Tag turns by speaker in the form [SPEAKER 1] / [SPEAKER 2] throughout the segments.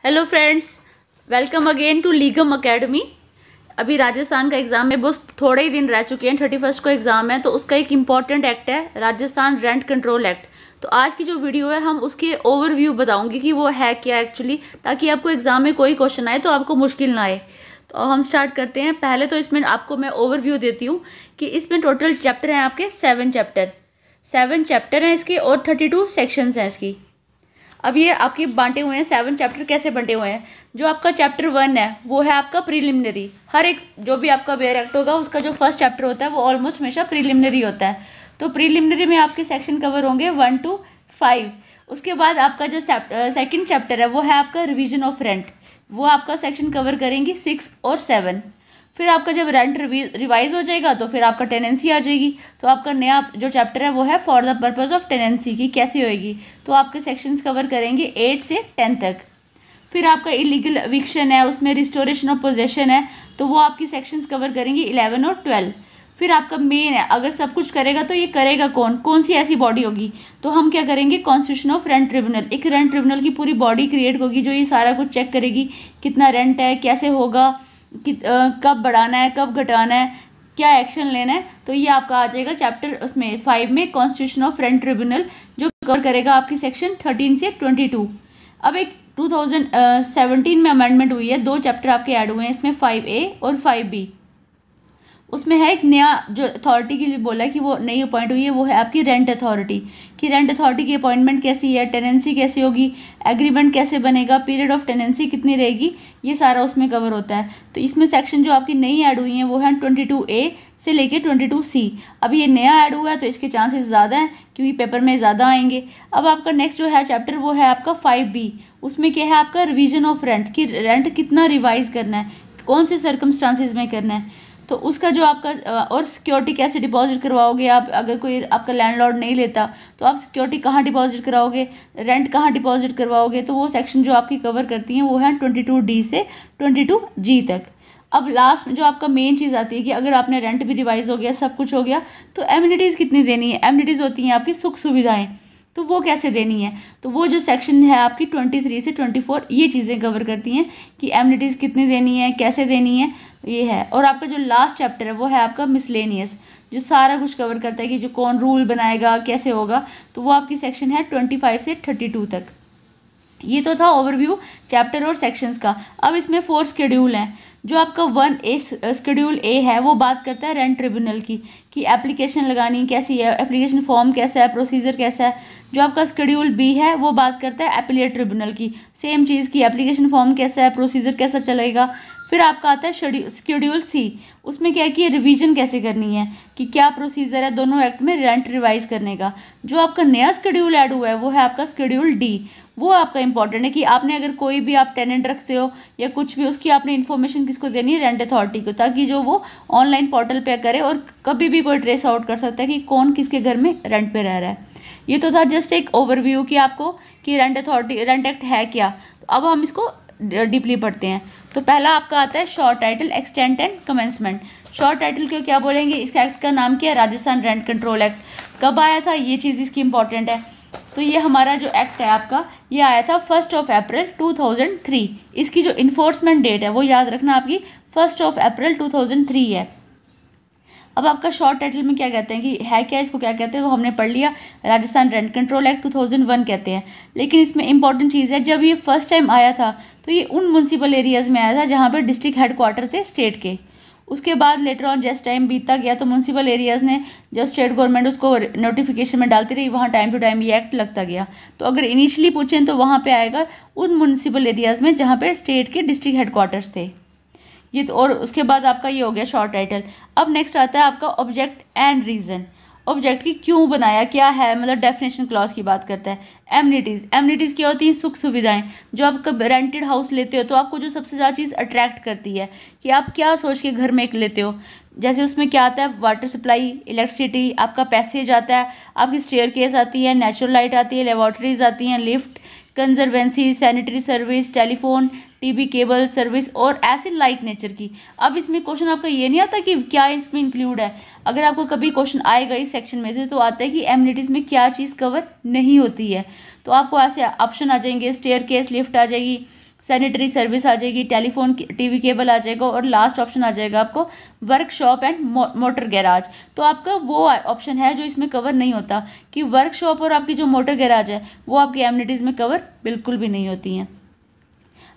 [SPEAKER 1] Hello friends, welcome again to Legum academy. अभी राजस्थान का exam में बस थोड़े ही दिन रह चुके हैं, 31 को एग्ज़ाम है। तो उसका एक इम्पॉर्टेंट एक्ट है राजस्थान रेंट कंट्रोल एक्ट। तो आज की जो वीडियो है हम उसके ओवरव्यू बताऊंगी कि वो है क्या एक्चुअली, ताकि आपको एग्ज़ाम में कोई क्वेश्चन आए तो आपको मुश्किल ना आए। तो हम स्टार्ट करते हैं। पहले तो इसमें आपको मैं ओवरव्यू देती हूँ कि इसमें टोटल चैप्टर हैं आपके 7 चैप्टर हैं इसके, और 32 सेक्शंस हैं इसकी। अब ये आपके बांटे हुए हैं 7 चैप्टर। कैसे बंटे हुए हैं? जो आपका चैप्टर 1 है वो है आपका प्रीलिमिनरी। हर एक जो भी आपका बेयर एक्ट होगा उसका जो फर्स्ट चैप्टर होता है वो ऑलमोस्ट हमेशा प्रीलिमिनरी होता है। तो प्रीलिमिनरी में आपके सेक्शन कवर होंगे 1 to 5। उसके बाद आपका जो सेकंड चैप्टर है वो है आपका रिवीजन ऑफ रेंट। वो आपका सेक्शन कवर करेंगी 6 और 7। फिर आपका जब रेंट रिवाइज हो जाएगा तो फिर आपका टेनेंसी आ जाएगी। तो आपका नया जो चैप्टर है वो है for the purpose of tenancy की कैसे होएगी। तो आपके सेक्शंस कवर करेंगे 8 से 10 तक। फिर आपका इलीगल एविक्शन है, उसमें रिस्टोरेशन ऑफ पोजेशन है, तो वो आपकी सेक्शंस कवर करेंगी 11 और 12। फिर आपका मेन है, अगर सब कुछ करेगा तो ये करेगा कौन सी ऐसी बॉडी होगी। तो हम क्या करेंगे, कॉन्स्टिट्यूशन ऑफ रेंट ट्रिब्यूनल। एक रेंट ट्रिब्यूनल की पूरी बॉडी क्रिएट होगी जो ये सारा कुछ चेक करेगी, कितना रेंट है, कैसे होगा, कब बढ़ाना है, कब घटाना है, क्या एक्शन लेना है। तो ये आपका आ जाएगा चैप्टर उसमें 5 में, कॉन्स्टिट्यूशन ऑफ रेंट ट्रिब्यूनल, जो कवर करेगा आपकी सेक्शन 13 से 22। अब एक 2017 में अमेंडमेंट हुई है, 2 चैप्टर आपके ऐड हुए हैं इसमें, 5A और 5B। उसमें है एक नया जो अथॉरिटी के लिए बोला है कि वो नई अपॉइंट हुई है, वो है आपकी रेंट अथॉरिटी। कि रेंट अथॉरिटी की अपॉइंटमेंट कैसी है, टेनेंसी कैसी होगी, एग्रीमेंट कैसे बनेगा, पीरियड ऑफ टेनेंसी कितनी रहेगी, ये सारा उसमें कवर होता है। तो इसमें सेक्शन जो आपकी नई ऐड हुई हैं वो है 22A से लेके 22C। अब ये नया ऐड हुआ है तो इसके चांसेस ज़्यादा हैं क्योंकि पेपर में ज़्यादा आएंगे। अब आपका नेक्स्ट जो है चैप्टर वो है आपका 5B। उसमें क्या है आपका रिवीजन ऑफ रेंट, कि रेंट कितना रिवाइज करना है, कौन से सर्कमस्टांसिस में करना है। तो उसका जो आपका और सिक्योरिटी कैसे डिपॉजिट करवाओगे आप, अगर कोई आपका लैंडलॉर्ड नहीं लेता तो आप सिक्योरिटी कहाँ डिपॉजिट कराओगे, रेंट कहाँ डिपॉजिट करवाओगे। तो वो सेक्शन जो आपकी कवर करती हैं वो है 22D से 22G तक। अब लास्ट में जो आपका मेन चीज़ आती है कि अगर आपने रेंट भी रिवाइज हो गया, सब कुछ हो गया, तो एमिनिटीज़ कितनी देनी है। एमिनिटीज़ होती हैं आपकी सुख सुविधाएँ, तो वो कैसे देनी है। तो वो जो सेक्शन है आपकी 23 से 24 ये चीज़ें कवर करती हैं कि एमिनिटीज़ कितनी देनी है, कैसे देनी है, ये है। और आपका जो लास्ट चैप्टर है वो है आपका मिसलेनियस, जो सारा कुछ कवर करता है कि जो कौन रूल बनाएगा, कैसे होगा। तो वो आपकी सेक्शन है 25 से 32 तक। ये तो था ओवरव्यू चैप्टर और सेक्शंस का। अब इसमें 4 शेड्यूल हैं। जो आपका 1A शेड्यूल A है वो बात करता है रेंट ट्रिब्यूनल की, कि एप्लीकेशन लगानी कैसी है, एप्लीकेशन फॉर्म कैसा है, प्रोसीजर कैसा है। जो आपका शेड्यूल B है वो बात करता है एपिलेट ट्रिब्यूनल की, सेम चीज़ की, एप्लीकेशन फॉर्म कैसा है, प्रोसीजर कैसा चलेगा। फिर आपका आता है शेड्यूल C। उसमें क्या है कि रिवीजन कैसे करनी है, कि क्या प्रोसीजर है दोनों एक्ट में रेंट रिवाइज करने का। जो आपका नया शेड्यूल ऐड हुआ है वो है आपका शेड्यूल D। वो आपका इंपॉर्टेंट है कि आपने अगर कोई भी आप टेनेंट रखते हो या कुछ भी, उसकी आपने इन्फॉर्मेशन किसको देनी है, रेंट अथॉरिटी को, ताकि जो वो ऑनलाइन पोर्टल पे करे और कभी भी कोई ट्रेस आउट कर सकता है कि कौन किसके घर में रेंट पे रह रहा है। ये तो था जस्ट एक ओवरव्यू कि आपको कि रेंट अथॉरिटी रेंट एक्ट है क्या। तो अब हम इसको डीपली पढ़ते हैं। तो पहला आपका आता है short title, extent and commencement. Short title को क्या बोलेंगे, इस एक्ट का नाम क्या है, राजस्थान रेंट कंट्रोल एक्ट। कब आया था, ये चीज़ इसकी इंपॉर्टेंट है। तो ये हमारा जो एक्ट है आपका, ये आया था 1 अप्रैल 2003। इसकी जो इन्फोर्समेंट डेट है वो याद रखना आपकी 1 अप्रैल 2003 है। अब आपका शॉर्ट टाइटल में क्या कहते हैं कि है क्या, इसको क्या कहते हैं, वो हमने पढ़ लिया। राजस्थान रेंट कंट्रोल एक्ट 2001 कहते हैं। लेकिन इसमें इंपॉर्टेंट चीज़ है, जब ये फर्स्ट टाइम आया था तो ये उन म्यूनसिपल एरियाज़ में आया था जहाँ पर डिस्ट्रिक्ट हेडक्वार्टर थे स्टेट के। उसके बाद लेटर ऑन जैसे टाइम बीतता गया तो म्यूनसिपल एरियाज़ ने, जब स्टेट गवर्नमेंट उसको नोटिफिकेशन में डालती रही, वहाँ टाइम टू टाइम ये एक्ट लगता गया। तो अगर इनिशियली पूछें तो वहाँ पे आएगा उन म्यूनसिपल एरियाज़ में जहाँ पे स्टेट के डिस्ट्रिक्ट हेडक्वार्टर्स थे ये। तो और उसके बाद आपका ये हो गया शॉर्ट टाइटल। अब नेक्स्ट आता है आपका ऑब्जेक्ट एंड रीज़न। ऑब्जेक्ट की क्यों बनाया, क्या है, मतलब डेफिनेशन क्लॉज की बात करता है। एमिनिटीज़ क्या होती हैं, सुख सुविधाएं। जो आप रेंटेड हाउस लेते हो तो आपको जो सबसे ज़्यादा चीज़ अट्रैक्ट करती है कि आप क्या सोच के घर में एक लेते हो। जैसे उसमें क्या आता है, वाटर सप्लाई, इलेक्ट्रिसिटी, आपका पैसेज आता है, आपकी स्टेयरकेस आती है, नेचुरल लाइट आती है, लेबॉर्ट्रीज आती हैं, lift, conservancy, sanitary service, telephone, TV cable service और ऐसे लाइक नेचर की। अब इसमें क्वेश्चन आपका ये नहीं आता कि क्या इसमें इंक्लूड है। अगर आपको कभी क्वेश्चन आएगा इस सेक्शन में से तो आता है कि एमिनिटीज़ में क्या चीज़ कवर नहीं होती है। तो आपको ऐसे ऑप्शन आ जाएंगे, स्टेयरकेस, लिफ्ट आ जाएगी, सैनिटरी सर्विस आ जाएगी, टेलीफोन टीवी केबल आ जाएगा, और लास्ट ऑप्शन आ जाएगा आपको वर्कशॉप एंड मोटर गैराज। तो आपका वो ऑप्शन है जो इसमें कवर नहीं होता कि वर्कशॉप और आपकी जो मोटर गैराज है वो आपकी एमिनिटीज़ में कवर बिल्कुल भी नहीं होती हैं।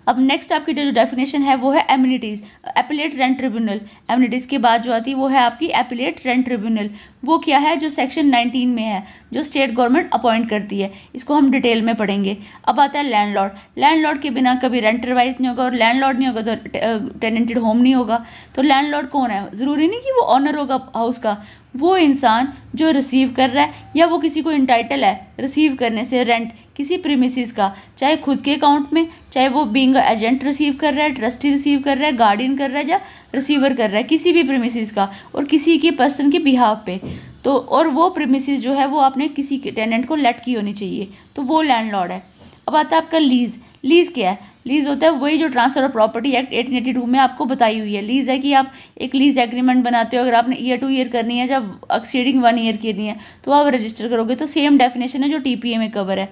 [SPEAKER 1] अब नेक्स्ट आपकी जो डेफिनेशन है वो है amenities, appellate rent tribunal. Amenities के बाद जो आती है वो है आपकी एपिलेट रेंट ट्रिब्यूनल। वो क्या है, जो सेक्शन 19 में है, जो स्टेट गवर्नमेंट अपॉइंट करती है। इसको हम डिटेल में पढ़ेंगे। अब आता है लैंडलॉर्ड। लैंडलॉर्ड के बिना कभी रेंट रिवाइज नहीं होगा, और लैंडलॉर्ड नहीं होगा तो टेनेंटेड होम नहीं होगा। तो लैंडलॉर्ड कौन है, ज़रूरी नहीं कि वो ऑनर होगा हाउस का, वो इंसान जो रिसीव कर रहा है या वो किसी को इंटाइटल है रिसीव करने से रेंट किसी प्रीमिसेस का, चाहे खुद के अकाउंट में, चाहे वो बीइंग एजेंट रिसीव कर रहा है, ट्रस्टी रिसीव कर रहा है, गार्डियन कर रहा है, या रिसीवर कर रहा है किसी भी प्रीमिसेस का और किसी के पर्सन के बिहाफ पे। तो और वो प्रीमिसेस जो है वो आपने किसी के टेनेंट को लेट की होनी चाहिए, तो वो लैंडलॉर्ड है। अब आता है आपका लीज़। लीज़ क्या है, लीज़ होता है वही जो ट्रांसफर ऑफ प्रॉपर्टी एक्ट 1882 में आपको बताई हुई है। लीज़ है कि आप एक लीज़ एग्रीमेंट बनाते हो, अगर आपने ईयर टू ईयर करनी है, जब एक्सीडिंग 1 ईयर करनी है तो आप रजिस्टर करोगे। तो सेम डेफिनेशन है जो टीपीए में कवर है।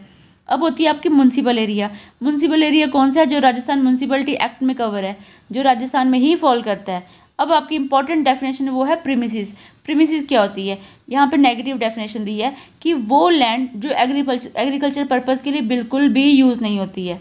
[SPEAKER 1] अब होती है आपकी म्यूनसिपल एरिया। म्यूनसिपल एरिया कौन सा है, जो राजस्थान म्यूनसिपलिटी एक्ट में कवर है, जो राजस्थान में ही फॉल करता है। अब आपकी इंपॉर्टेंट डेफिनेशन वो है प्रीमिसेस। प्रीमिसेस क्या होती है, यहाँ पे नेगेटिव डेफिनेशन दी है कि वो लैंड जो एग्रीकल्चर पर्पज़ के लिए बिल्कुल भी यूज़ नहीं होती है,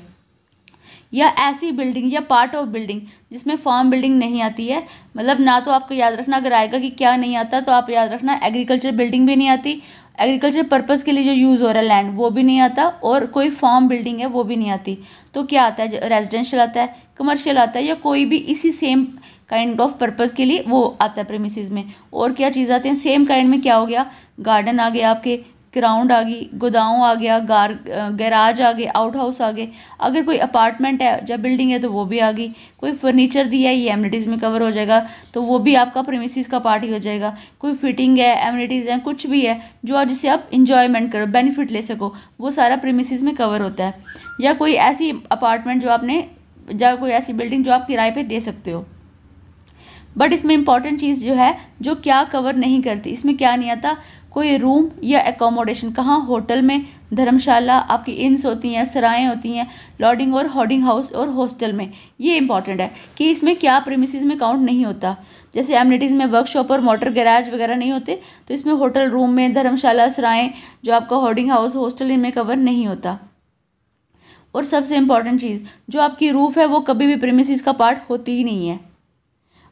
[SPEAKER 1] या ऐसी बिल्डिंग या पार्ट ऑफ बिल्डिंग जिसमें फार्म बिल्डिंग नहीं आती है। मतलब ना तो आपको याद रखना, अगर आएगा कि क्या नहीं आता तो आप याद रखना एग्रीकल्चर बिल्डिंग भी नहीं आती, एग्रीकल्चर पर्पज़ के लिए जो यूज़ हो रहा है लैंड वो भी नहीं आता, और कोई फार्म बिल्डिंग है वो भी नहीं आती। तो क्या आता है, रेजिडेंशियल आता है, कमर्शियल आता है, या कोई भी इसी सेम काइंड ऑफ पर्पज़ के लिए वो आता है प्रीमिसेस में। और क्या चीज़ आती है सेम काइंड में, क्या हो गया, गार्डन आ गया, आपके ग्राउंड आ गई, गोदाम आ गया, गैराज आ गए, आउट हाउस आ गए। अगर कोई अपार्टमेंट है जब बिल्डिंग है तो वो भी आ गई। कोई फर्नीचर दिया है ये एमिनिटीज़ में कवर हो जाएगा, तो वो भी आपका प्रीमिसेस का पार्ट ही हो जाएगा। कोई फिटिंग है, एमिनिटीज़ हैं, कुछ भी है जो जिससे आप इंजॉयमेंट करो, बेनिफिट ले सको, वो सारा प्रीमिसेस में कवर होता है। या कोई ऐसी अपार्टमेंट जो आपने, या कोई ऐसी बिल्डिंग जो आप किराए पे दे सकते हो। बट इसमें इंपॉर्टेंट चीज़ जो है, जो क्या कवर नहीं करती, इसमें क्या नहीं आता, कोई रूम या एकोमोडेशन। कहाँ, होटल में, धर्मशाला, आपकी इंस होती हैं, सराएं होती हैं, लॉडिंग और होर्डिंग हाउस और हॉस्टल में। ये इंपॉर्टेंट है कि इसमें क्या प्रीमिसेस में काउंट नहीं होता। जैसे एमिनिटीज़ में वर्कशॉप और मोटर गैराज वगैरह नहीं होते, तो इसमें होटल, रूम में, धर्मशाला, सराएं, जो आपका होर्डिंग हाउस, हॉस्टल, इनमें कवर नहीं होता। और सबसे इंपॉर्टेंट चीज़, जो आपकी रूफ है वो कभी भी प्रीमिसेस का पार्ट होती ही नहीं है।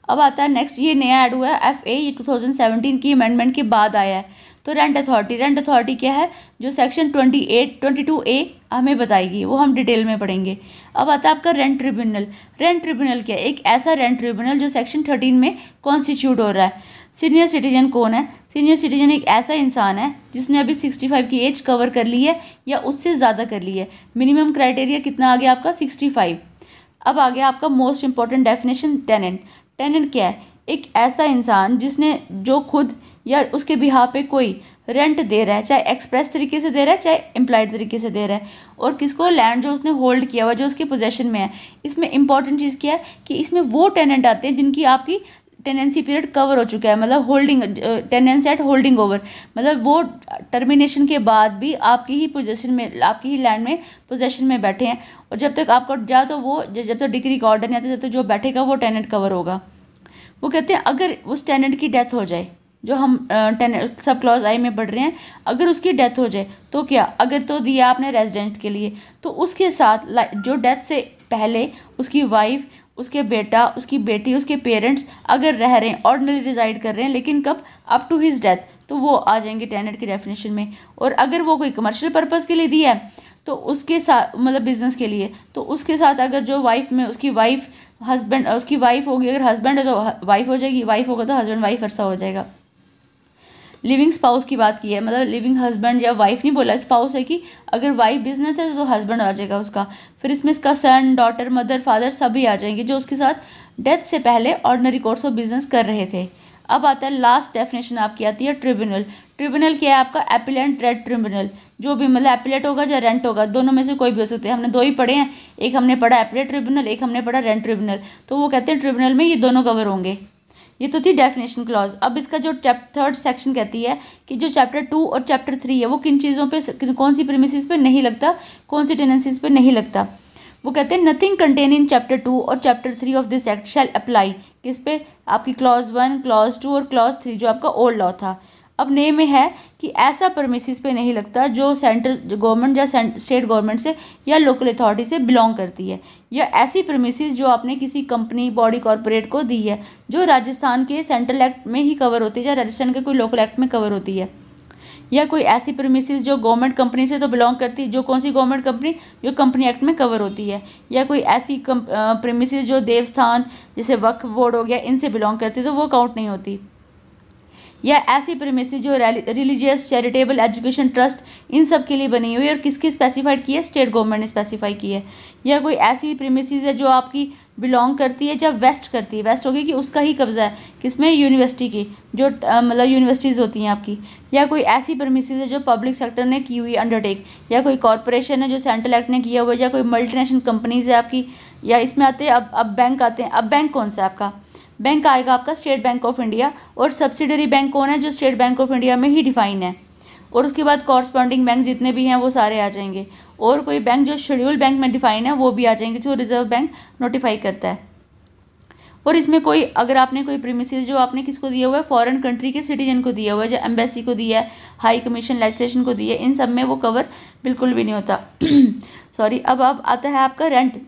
[SPEAKER 1] अब आता है नेक्स्ट, ये नया ऐड हुआ है FA, ये 2017 की अमेंडमेंट के बाद आया है। तो रेंट अथॉरिटी। रेंट अथॉरिटी क्या है, जो सेक्शन 22A हमें बताएगी, वो हम डिटेल में पढ़ेंगे। अब आता है आपका रेंट ट्रिब्यूनल। रेंट ट्रिब्यूनल क्या है, एक ऐसा रेंट ट्रिब्यूनल जो सेक्शन 13 में कॉन्स्टिट्यूट हो रहा है। सीनियर सिटीजन कौन है, सीनियर सिटीजन एक ऐसा इंसान है जिसने अभी 65 की एज कवर कर ली है या उससे ज़्यादा कर ली है। मिनिमम क्राइटेरिया कितना आ गया आपका, 65। अब आ गया आपका most important definition, tenant. Tenant क्या है, एक ऐसा इंसान जिसने, जो खुद या उसके बिहाफ पे कोई रेंट दे रहा है, चाहे एक्सप्रेस तरीके से दे रहा है, चाहे इम्प्लाइड तरीके से दे रहा है, और किसको, लैंड जो उसने होल्ड किया हुआ, जो उसके पोजेशन में है। इसमें इंपॉर्टेंट चीज़ क्या है कि इसमें वो टेनेंट आते हैं जिनकी आपकी टेनेंसी पीरियड कवर हो चुका है, मतलब holding, tenancy at holding over, मतलब वो टर्मिनेशन के बाद भी आपकी ही पोजेशन में, आपकी ही लैंड में पोजेशन में बैठे हैं, और जब तक आपको जा तो वो, जब तक डिक्री का ऑर्डर नहीं आता, जब तक जो बैठेगा वो टेनेंट कवर होगा। वो कहते हैं अगर उस टेनेंट की डेथ हो जाए, जो हम सब क्लॉज आई में पढ़ रहे हैं, अगर उसकी डेथ हो जाए तो क्या, अगर तो दिया आपने रेजिडेंट के लिए, तो उसके साथ जो डेथ से पहले उसकी वाइफ, उसके बेटा, उसकी बेटी, उसके पेरेंट्स अगर रह रहे हैं, ऑर्डिनरी रिजाइड कर रहे हैं, लेकिन कब, अप टू हिज डेथ, तो वो आ जाएंगे टेनेंट की डेफिनेशन में। और अगर वो कोई कमर्शियल पर्पज़ के लिए दिया है तो उसके साथ, मतलब बिजनेस के लिए, तो उसके साथ अगर जो वाइफ में, उसकी वाइफ, हस्बैंड, उसकी वाइफ होगी, अगर हस्बैंड है तो वाइफ हो जाएगी, वाइफ होगा तो हस्बैंड वाइफ ऐसा हो जाएगा। लिविंग स्पाउस की बात की है, मतलब लिविंग हस्बैंड या वाइफ नहीं बोला, स्पाउस है कि अगर वाइफ बिजनेस है तो हस्बैंड आ जाएगा उसका। फिर इसमें इसका सन, डॉटर, मदर, फादर सभी आ जाएंगे जो उसके साथ डेथ से पहले ऑर्डिनरी कोर्स ऑफ बिजनेस कर रहे थे। अब आता है लास्ट डेफिनेशन आपकी आती है ट्रिब्यूनल। ट्रिब्यूनल क्या है आपका, एपिलेंट रेंट ट्रिब्यूनल। जो भी, मतलब एपिलेट होगा या रेंट होगा, दोनों में से कोई भी हो सकते हैं। हमने दो ही पढ़े हैं, एक हमने पढ़ा एपिलेट ट्रिब्यूनल, एक हमने पढ़ा रेंट ट्रिब्यूनल। तो वो कहते हैं ट्रिब्यूनल में ये दोनों कवर होंगे। ये तो थी डेफिनेशन क्लॉज। अब इसका जो थर्ड सेक्शन कहती है कि जो चैप्टर 2 और चैप्टर 3 है वो किन चीज़ों पे, कौन सी प्रीमिसेस पे नहीं लगता, कौन सी टेनेंसीज पे नहीं लगता। वो कहते हैं नथिंग कंटेन इन चैप्टर 2 और chapter 3 of this act shall apply, किस पे, आपकी क्लॉज 1, क्लॉज 2 और क्लॉज 3 जो आपका ओल्ड लॉ था। अब नए में है कि ऐसा परमिसेस पे नहीं लगता जो सेंट्रल गवर्नमेंट या स्टेट गवर्नमेंट से या लोकल अथॉरिटी से बिलोंग करती है, या ऐसी परमिसेस जो आपने किसी कंपनी, बॉडी, कॉरपोरेट को दी है, जो राजस्थान के सेंट्रल एक्ट में ही कवर होती है या राजस्थान के कोई लोकल एक्ट में कवर होती है, या कोई ऐसी प्रीमिसेस जो गवर्नमेंट कंपनी से तो बिलोंग करती है, जो कौन सी गवर्नमेंट कंपनी, जो कंपनी एक्ट में कवर होती है, या कोई ऐसी प्रीमिसेस जो देवस्थान जैसे वक्फ बोर्ड हो गया इनसे बिलोंग करती है तो वो काउंट नहीं होती, या ऐसी प्रीमिसेस जो religious, charitable, education trust in सब के लिए बनी हुई है और किसकी स्पेसिफाइड की है, स्टेट गवर्नमेंट ने स्पेसिफाई की है, या कोई ऐसी प्रीमिसेस है जो आपकी बिलोंग करती है जब वेस्ट करती है, वेस्ट होगी कि उसका ही कब्जा है किसमें, यूनिवर्सिटी की, जो मतलब यूनिवर्सिटीज़ होती हैं आपकी, या कोई ऐसी प्रीमिसेस है जो पब्लिक सेक्टर ने की हुई अंडरटेक, या कोई कॉरपोरेशन है जो सेंट्रल एक्ट ने किया हुआ है, या कोई मल्टीनेशनल कंपनीज है आपकी, या इसमें आते हैं अब बैंक आते हैं। अब बैंक कौन सा है आपका, बैंक आएगा आपका स्टेट बैंक ऑफ इंडिया, और सब्सिडरी बैंक कौन है, जो स्टेट बैंक ऑफ इंडिया में ही डिफाइन है, और उसके बाद कॉरस्पॉन्डिंग बैंक जितने भी हैं वो सारे आ जाएंगे, और कोई बैंक जो शेड्यूल बैंक में डिफाइन है वो भी आ जाएंगे जो रिजर्व बैंक नोटिफाई करता है। और इसमें कोई अगर आपने कोई प्रीमिसेस जो आपने किसको दिया हुआ है, फॉरेन कंट्री के सिटीजन को दिया हुआ है, जो एम्बेसी को दिया है, हाई कमीशन लेजिस्लेशन को दिया है, इन सब में वो कवर बिल्कुल भी नहीं होता। सॉरी। अब आता है आपका रेंट,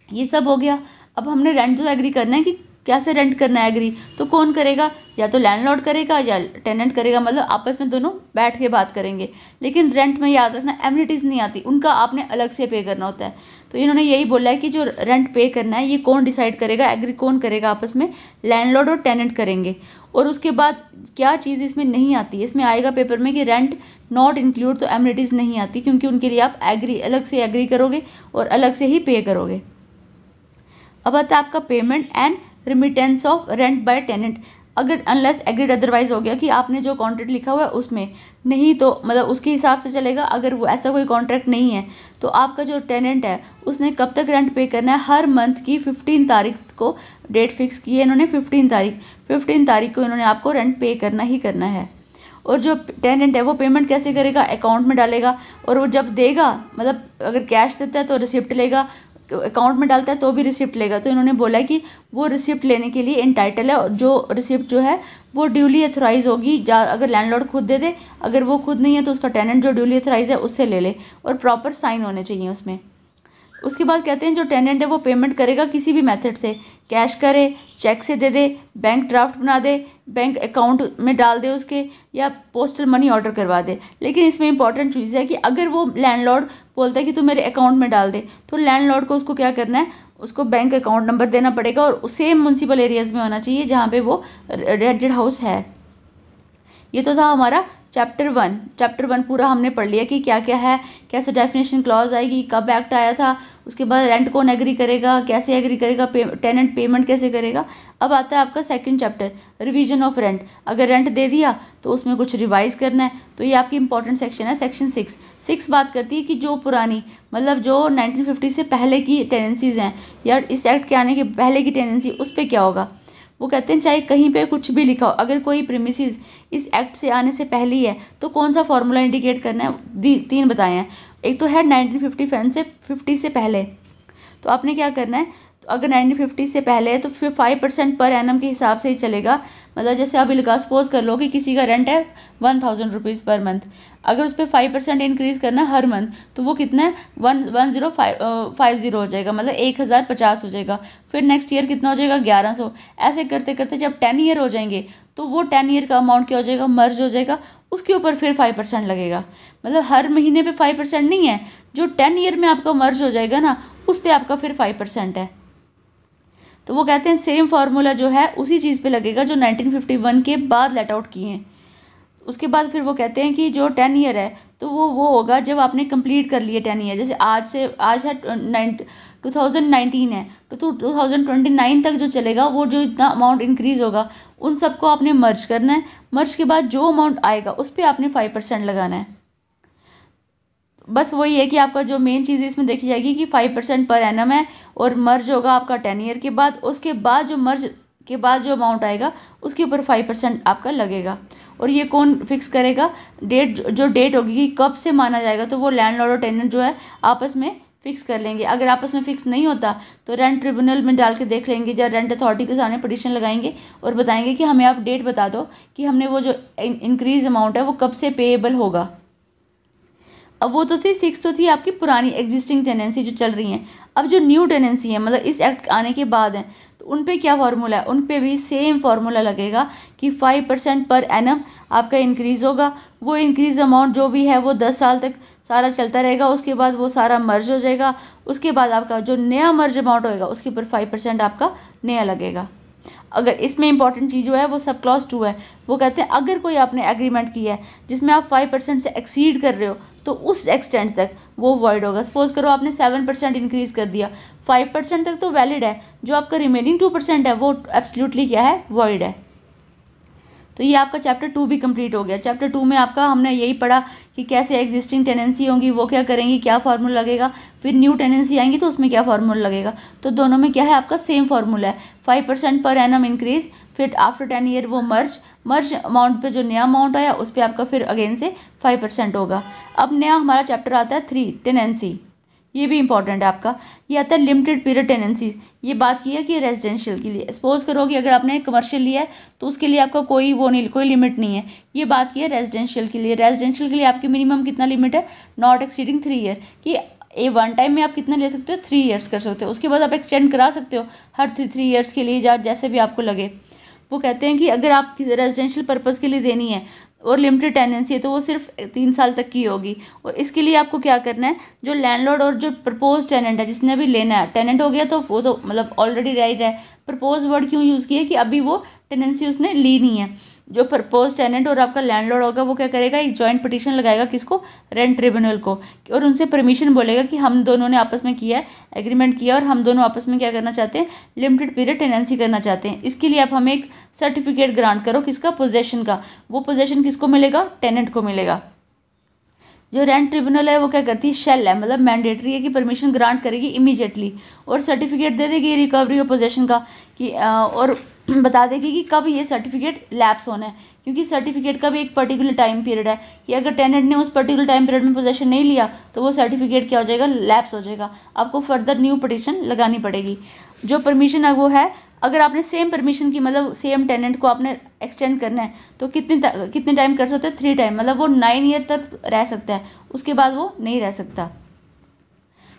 [SPEAKER 1] ये सब हो गया। अब हमने रेंट तो एग्री करना है कि कैसे रेंट करना है एग्री, तो कौन करेगा, या तो लैंडलॉर्ड करेगा या टेनेंट करेगा, मतलब आपस में दोनों बैठ के बात करेंगे। लेकिन रेंट में याद रखना एमिनिटीज़ नहीं आती, उनका आपने अलग से पे करना होता है। तो इन्होंने यही बोला है कि जो रेंट पे करना है ये कौन डिसाइड करेगा, एग्री कौन करेगा आपस में, लैंडलॉर्ड और टेनेंट करेंगे। और उसके बाद क्या चीज़ इसमें नहीं आती, इसमें आएगा पेपर में कि रेंट नॉट इंक्लूड, तो एमिनिटीज़ नहीं आती क्योंकि उनके लिए आप एग्री अलग से एग्री करोगे और अलग से ही पे करोगे। अब आता है आपका payment and remittance of rent by tenant. अगर अनलेस एग्रीड अदरवाइज हो गया कि आपने जो कॉन्ट्रैक्ट लिखा हुआ है उसमें नहीं, तो मतलब उसके हिसाब से चलेगा। अगर वो ऐसा कोई कॉन्ट्रैक्ट नहीं है तो आपका जो टेनेंट है उसने कब तक रेंट पे करना है, हर मंथ की 15 तारीख को डेट फिक्स की है इन्होंने, 15 तारीख को इन्होंने आपको रेंट पे करना ही करना है। और जो टेनेंट है वो पेमेंट कैसे करेगा, अकाउंट में डालेगा, और वो जब देगा, मतलब अगर कैश देता है तो रिसिप्ट लेगा, अकाउंट में डालता है तो भी रिसिप्ट लेगा। तो इन्होंने बोला है कि वो रिसिप्ट लेने के लिए एंटाइटल है, और जो रिसिप्ट जो है वो ड्यूली अथोराइज होगी, अगर लैंडलॉर्ड खुद दे दे, अगर वो खुद नहीं है तो उसका टेनेंट जो ड्यूली अथोराइज है उससे ले ले, और प्रॉपर साइन होने चाहिए उसमें। उसके बाद कहते हैं जो टेनेंट है वो पेमेंट करेगा किसी भी मेथड से, कैश करे, चेक से दे दे, बैंक ड्राफ्ट बना दे, बैंक अकाउंट में डाल दे उसके, या पोस्टल मनी ऑर्डर करवा दे। लेकिन इसमें इंपॉर्टेंट चीज़ है कि अगर वो लैंडलॉर्ड बोलता है कि तू मेरे अकाउंट में डाल दे, तो लैंडलॉर्ड को उसको क्या करना है, उसको बैंक अकाउंट नंबर देना पड़ेगा, और सेम म्यूनसिपल एरियाज़ में होना चाहिए जहाँ पे वो रेंटेड हाउस है। ये तो था हमारा चैप्टर 1 पूरा हमने पढ़ लिया कि क्या क्या है, कैसे डेफिनेशन क्लॉज आएगी, कब एक्ट आया था, उसके बाद रेंट कौन एग्री करेगा, कैसे एग्री करेगा, टेनेंट पेमेंट कैसे करेगा। अब आता है आपका second chapter, revision of rent. अगर रेंट दे दिया तो उसमें कुछ रिवाइज करना है, तो ये आपकी इंपॉर्टेंट सेक्शन है, सेक्शन 6 बात करती है कि जो पुरानी, मतलब जो 1950 से पहले की टेनेंसीज हैं या इस एक्ट के आने के पहले की टेनेंसी, उस पर क्या होगा। वो कहते हैं चाहे कहीं पे कुछ भी लिखा हो, अगर कोई प्रीमिसेस इस एक्ट से आने से पहले ही है तो कौन सा फॉर्मूला इंडिकेट करना है, 3 बताए हैं। एक तो है 1950 से पहले, तो आपने क्या करना है, तो अगर 1950 से पहले है तो फिर 5% पर एनम के हिसाब से ही चलेगा। मतलब जैसे अभी लगा सपोज कर लो कि किसी का रेंट है 1000 रुपीज़ पर मंथ, अगर उस पर 5% इंक्रीज़ करना है हर मंथ, तो वो कितना है 1050 हो जाएगा, मतलब 1050 हो जाएगा। फिर नेक्स्ट ईयर कितना हो जाएगा 1100। ऐसे करते करते जब 10 ईयर हो जाएंगे तो वो 10 ईयर का अमाउंट क्या हो जाएगा, मर्ज हो जाएगा, उसके ऊपर फिर 5% लगेगा। मतलब हर महीने पे 5% नहीं है, जो 10 ईयर में आपका मर्ज हो जाएगा ना उस पर आपका फिर 5% है। तो वो कहते हैं सेम फार्मूला जो है उसी चीज़ पे लगेगा जो 1951 के बाद लेट आउट किए हैं। उसके बाद फिर वो कहते हैं कि जो 10 ईयर है तो वो होगा जब आपने कंप्लीट कर लिए 10 ईयर। जैसे आज है 2019 है तो 2029 तक जो चलेगा वो जो इतना अमाउंट इंक्रीज़ होगा उन सबको आपने मर्ज करना है। मर्ज के बाद जो अमाउंट आएगा उस पर आपने 5% लगाना है। बस वही है कि आपका जो मेन चीज़ इसमें देखी जाएगी कि 5% पर एनम है और मर्ज होगा आपका 10 ईयर के बाद। उसके बाद जो मर्ज के बाद जो अमाउंट आएगा उसके ऊपर 5% आपका लगेगा। और ये कौन फिक्स करेगा, डेट, जो डेट होगी कि कब से माना जाएगा, तो वो लैंडलॉर्ड और टेनेंट जो है आपस में फिक्स कर लेंगे। अगर आपस में फिक्स नहीं होता तो रेंट ट्रिब्यूनल में डाल के देख लेंगे, या रेंट अथॉरिटी के सामने पिटीशन लगाएंगे और बताएंगे कि हमें आप डेट बता दो कि हमने वो जो इंक्रीज अमाउंट है वो कब से पेएबल होगा। अब वो तो थी 6 तो थी आपकी पुरानी एग्जिस्टिंग टेनेंसी जो चल रही हैं। अब जो न्यू टेनेंसी है मतलब इस एक्ट आने के बाद है, तो उन पे क्या फार्मूला है, उन पे भी सेम फार्मूला लगेगा कि 5% पर एनम आपका इंक्रीज़ होगा। वो इंक्रीज अमाउंट जो भी है वो 10 साल तक सारा चलता रहेगा, उसके बाद वो सारा मर्ज हो जाएगा। उसके बाद आपका जो नया मर्ज अमाउंट होगा उसके ऊपर 5% आपका नया लगेगा। अगर इसमें इंपॉर्टेंट चीज़ जो है वो सब क्लॉज 2 है, वो कहते हैं अगर कोई आपने एग्रीमेंट किया है जिसमें आप 5% से एक्सीड कर रहे हो तो उस एक्सटेंट तक वो वॉइड होगा। सपोज करो आपने 7% इंक्रीज़ कर दिया, 5% तक तो वैलिड है, जो आपका रिमेनिंग 2% है वो एब्सोल्युटली क्या है, वॉइड है। तो ये आपका चैप्टर 2 भी कंप्लीट हो गया। चैप्टर 2 में आपका हमने यही पढ़ा कि कैसे एग्जिस्टिंग टेनेंसी होंगी वो क्या करेंगी, क्या फार्मूला लगेगा, फिर न्यू टेनेंसी आएंगी तो उसमें क्या फार्मूला लगेगा। तो दोनों में क्या है आपका सेम फार्मूला है, 5% पर एनम इंक्रीज, फिर आफ्टर 10 ईयर वो मर्ज अमाउंट पे जो नया अमाउंट आया उस पर आपका फिर अगेन से 5% होगा। अब नया हमारा चैप्टर आता है 3 टेनेंसी, ये भी इंपॉर्टेंट है आपका। ये आता है लिमिटेड पीरियड टेनेंसी। ये बात की है कि रेजिडेंशियल के लिए, सपोज करो कि अगर आपने कमर्शियल लिया है तो उसके लिए आपका कोई लिमिट नहीं है। ये बात की है रेजिडेंशियल के लिए। रेजिडेंशियल के लिए आपकी मिनिमम कितना लिमिट है, नॉट एक्सीडिंग 3 ईयर, कि वन टाइम में आप कितना ले सकते हो, 3 ईयर्स कर सकते हो। उसके बाद आप एक्सटेंड करा सकते हो हर 3 ईयर्स के लिए, जैसे भी आपको लगे। वो कहते हैं कि अगर आप किसी रेजिडेंशियल पर्पज़ के लिए देनी है और लिमिटेड टेनेंसी है तो वो सिर्फ 3 साल तक की होगी। और इसके लिए आपको क्या करना है, जो लैंडलॉर्ड और जो प्रपोज टेनेंट है जिसने अभी लेना है, टेनेंट हो गया तो वो तो मतलब ऑलरेडी रह रहा है। प्रपोज वर्ड क्यों यूज़ किया कि अभी वो टेनेंसी उसने ली नहीं है। जो प्रपोज टेनेंट और आपका लैंडलॉर्ड होगा वो क्या करेगा, एक जॉइंट पिटीशन लगाएगा किसको, रेंट ट्रिब्यूनल को, और उनसे परमिशन बोलेगा कि हम दोनों ने आपस में किया है, एग्रीमेंट किया और हम दोनों आपस में क्या करना चाहते हैं, लिमिटेड पीरियड टेनेंसी करना चाहते हैं। इसके लिए आप हमें एक सर्टिफिकेट ग्रांट करो, किसका, पोजेशन का। वो पोजेशन किसको मिलेगा, टेनेंट को मिलेगा। जो रेंट ट्रिब्यूनल है वो क्या करती है, शेल है, मतलब मैंडेटरी है कि परमिशन ग्रांट करेगी इमीडिएटली, और सर्टिफिकेट दे देगी रिकवरी ऑफ पोजेशन का कि और बता देगी कि कब ये सर्टिफिकेट लैप्स होना है, क्योंकि सर्टिफिकेट का भी एक पर्टिकुलर टाइम पीरियड है कि अगर टेनेंट ने उस पर्टिकुलर टाइम पीरियड में पोजेशन नहीं लिया तो वो सर्टिफिकेट क्या हो जाएगा, लैप्स हो जाएगा। आपको फर्दर न्यू पिटीशन लगानी पड़ेगी। जो परमिशन है वो है, अगर आपने सेम परमिशन की मतलब सेम टेनेंट को आपने एक्सटेंड करना है तो कितने टाइम कर सकते हो, 3 टाइम, मतलब वो 9 ईयर तक रह सकता है, उसके बाद वो नहीं रह सकता।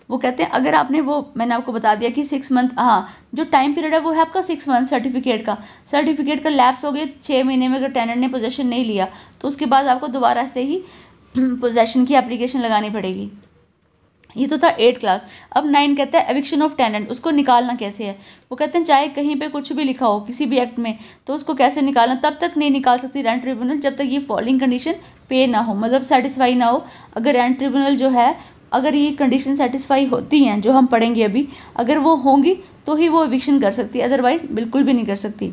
[SPEAKER 1] वो कहते हैं अगर आपने वो, मैंने आपको बता दिया कि 6 मंथ, हाँ जो टाइम पीरियड है वो है आपका 6 मंथ सर्टिफिकेट का लैप्स हो गए 6 महीने में अगर टेनेंट ने पोजेशन नहीं लिया तो उसके बाद आपको दोबारा से ही पोजेशन की एप्लीकेशन लगानी पड़ेगी। ये तो था 8 क्लास। अब 9 कहता है एविक्शन ऑफ टेनेंट, उसको निकालना कैसे है। वो कहते हैं चाहे कहीं पे कुछ भी लिखा हो किसी भी एक्ट में तो उसको कैसे निकालना, तब तक नहीं निकाल सकती रेंट ट्रिब्यूनल जब तक ये फॉलोइंग कंडीशन पे ना हो, मतलब सेटिस्फाई ना हो। अगर रेंट ट्रिब्यूनल जो है, अगर ये कंडीशन सेटिस्फाई होती हैं जो हम पढ़ेंगे अभी, अगर वो होंगी तो ही वो एविक्शन कर सकती है, अदरवाइज बिल्कुल भी नहीं कर सकती।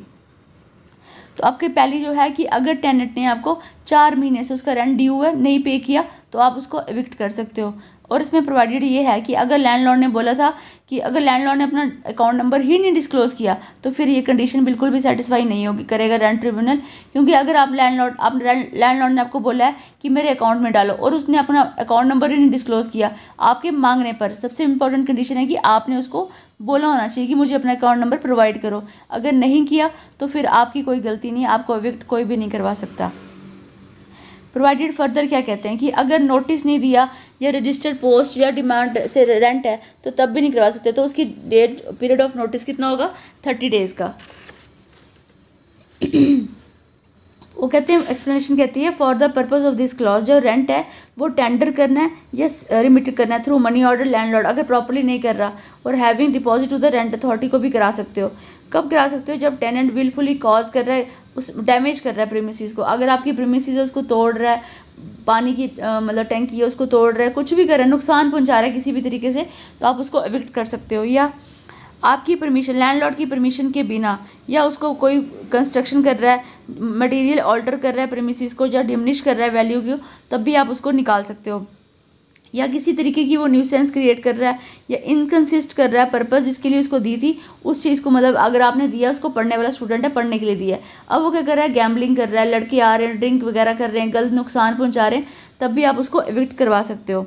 [SPEAKER 1] तो आपकी पहली जो है कि अगर टेनेंट ने आपको 4 महीने से उसका रेंट ड्यू है, नहीं पे किया, तो आप उसको एविक्ट कर सकते हो। और इसमें प्रोवाइडेड ये है कि अगर लैंडलॉर्ड ने बोला था कि अगर लैंडलॉर्ड ने अपना अकाउंट नंबर ही नहीं डिस्क्लोज किया तो फिर ये कंडीशन बिल्कुल भी सेटिस्फाई नहीं होगी करेगा रेंट ट्रिब्यूनल। क्योंकि अगर आप लैंडलॉर्ड ने आपको बोला है कि मेरे अकाउंट में डालो और उसने अपना अकाउंट नंबर ही नहीं डिस्क्लोज किया आपके मांगने पर, सबसे इंपॉर्टेंट कंडीशन है कि आपने उसको बोला होना चाहिए कि मुझे अपना अकाउंट नंबर प्रोवाइड करो। अगर नहीं किया तो फिर आपकी कोई गलती नहीं है, आपको एविक्ट कोई भी नहीं करवा सकता। प्रोवाइडेड फर्दर क्या कहते हैं कि अगर नोटिस नहीं दिया या रजिस्टर्ड पोस्ट या डिमांड से रेंट है तो तब भी नहीं करवा सकते। तो उसकी डेट पीरियड ऑफ नोटिस कितना होगा, 30 डेज का। वो कहते हैं, एक्सप्लेनेशन कहती है for the purpose of this clause, जो रेंट है वो टेंडर करना है या रिमिट करना है थ्रू मनी ऑर्डर लैंडलॉर्ड, अगर प्रॉपर्ली नहीं कर रहा, और having deposit to the rent authority को भी करा सकते हो। कब करा सकते हो, जब टेनेंट विलफुली कॉज कर रहा है, उस डैमेज कर रहा है प्रीमिसेस को। अगर आपकी प्रीमिसेस है उसको तोड़ रहा है, पानी की मतलब टैंकी है उसको तोड़ रहा है, कुछ भी कर रहा है, नुकसान पहुंचा रहा है किसी भी तरीके से, तो आप उसको एविक्ट कर सकते हो। या आपकी परमिशन, लैंडलॉर्ड की परमिशन के बिना, या उसको कोई कंस्ट्रक्शन कर रहा है, मटेरियल ऑल्टर कर रहा है प्रीमिसेस को, या डिमिनिश कर रहा है वैल्यू को, तब भी आप उसको निकाल सकते हो। या किसी तरीके की वो न्यूसेंस क्रिएट कर रहा है या इनकंसिस्ट कर रहा है पर्पस जिसके लिए उसको दी थी उस चीज़ को, मतलब अगर आपने दिया, उसको पढ़ने वाला स्टूडेंट है, पढ़ने के लिए दिया है, अब वो क्या कर रहा है, गैम्बलिंग कर रहा है, लड़के आ रहे हैं ड्रिंक वगैरह कर रहे हैं, गलत नुकसान पहुंचा रहे हैं, तब भी आप उसको एविक्ट करवा सकते हो।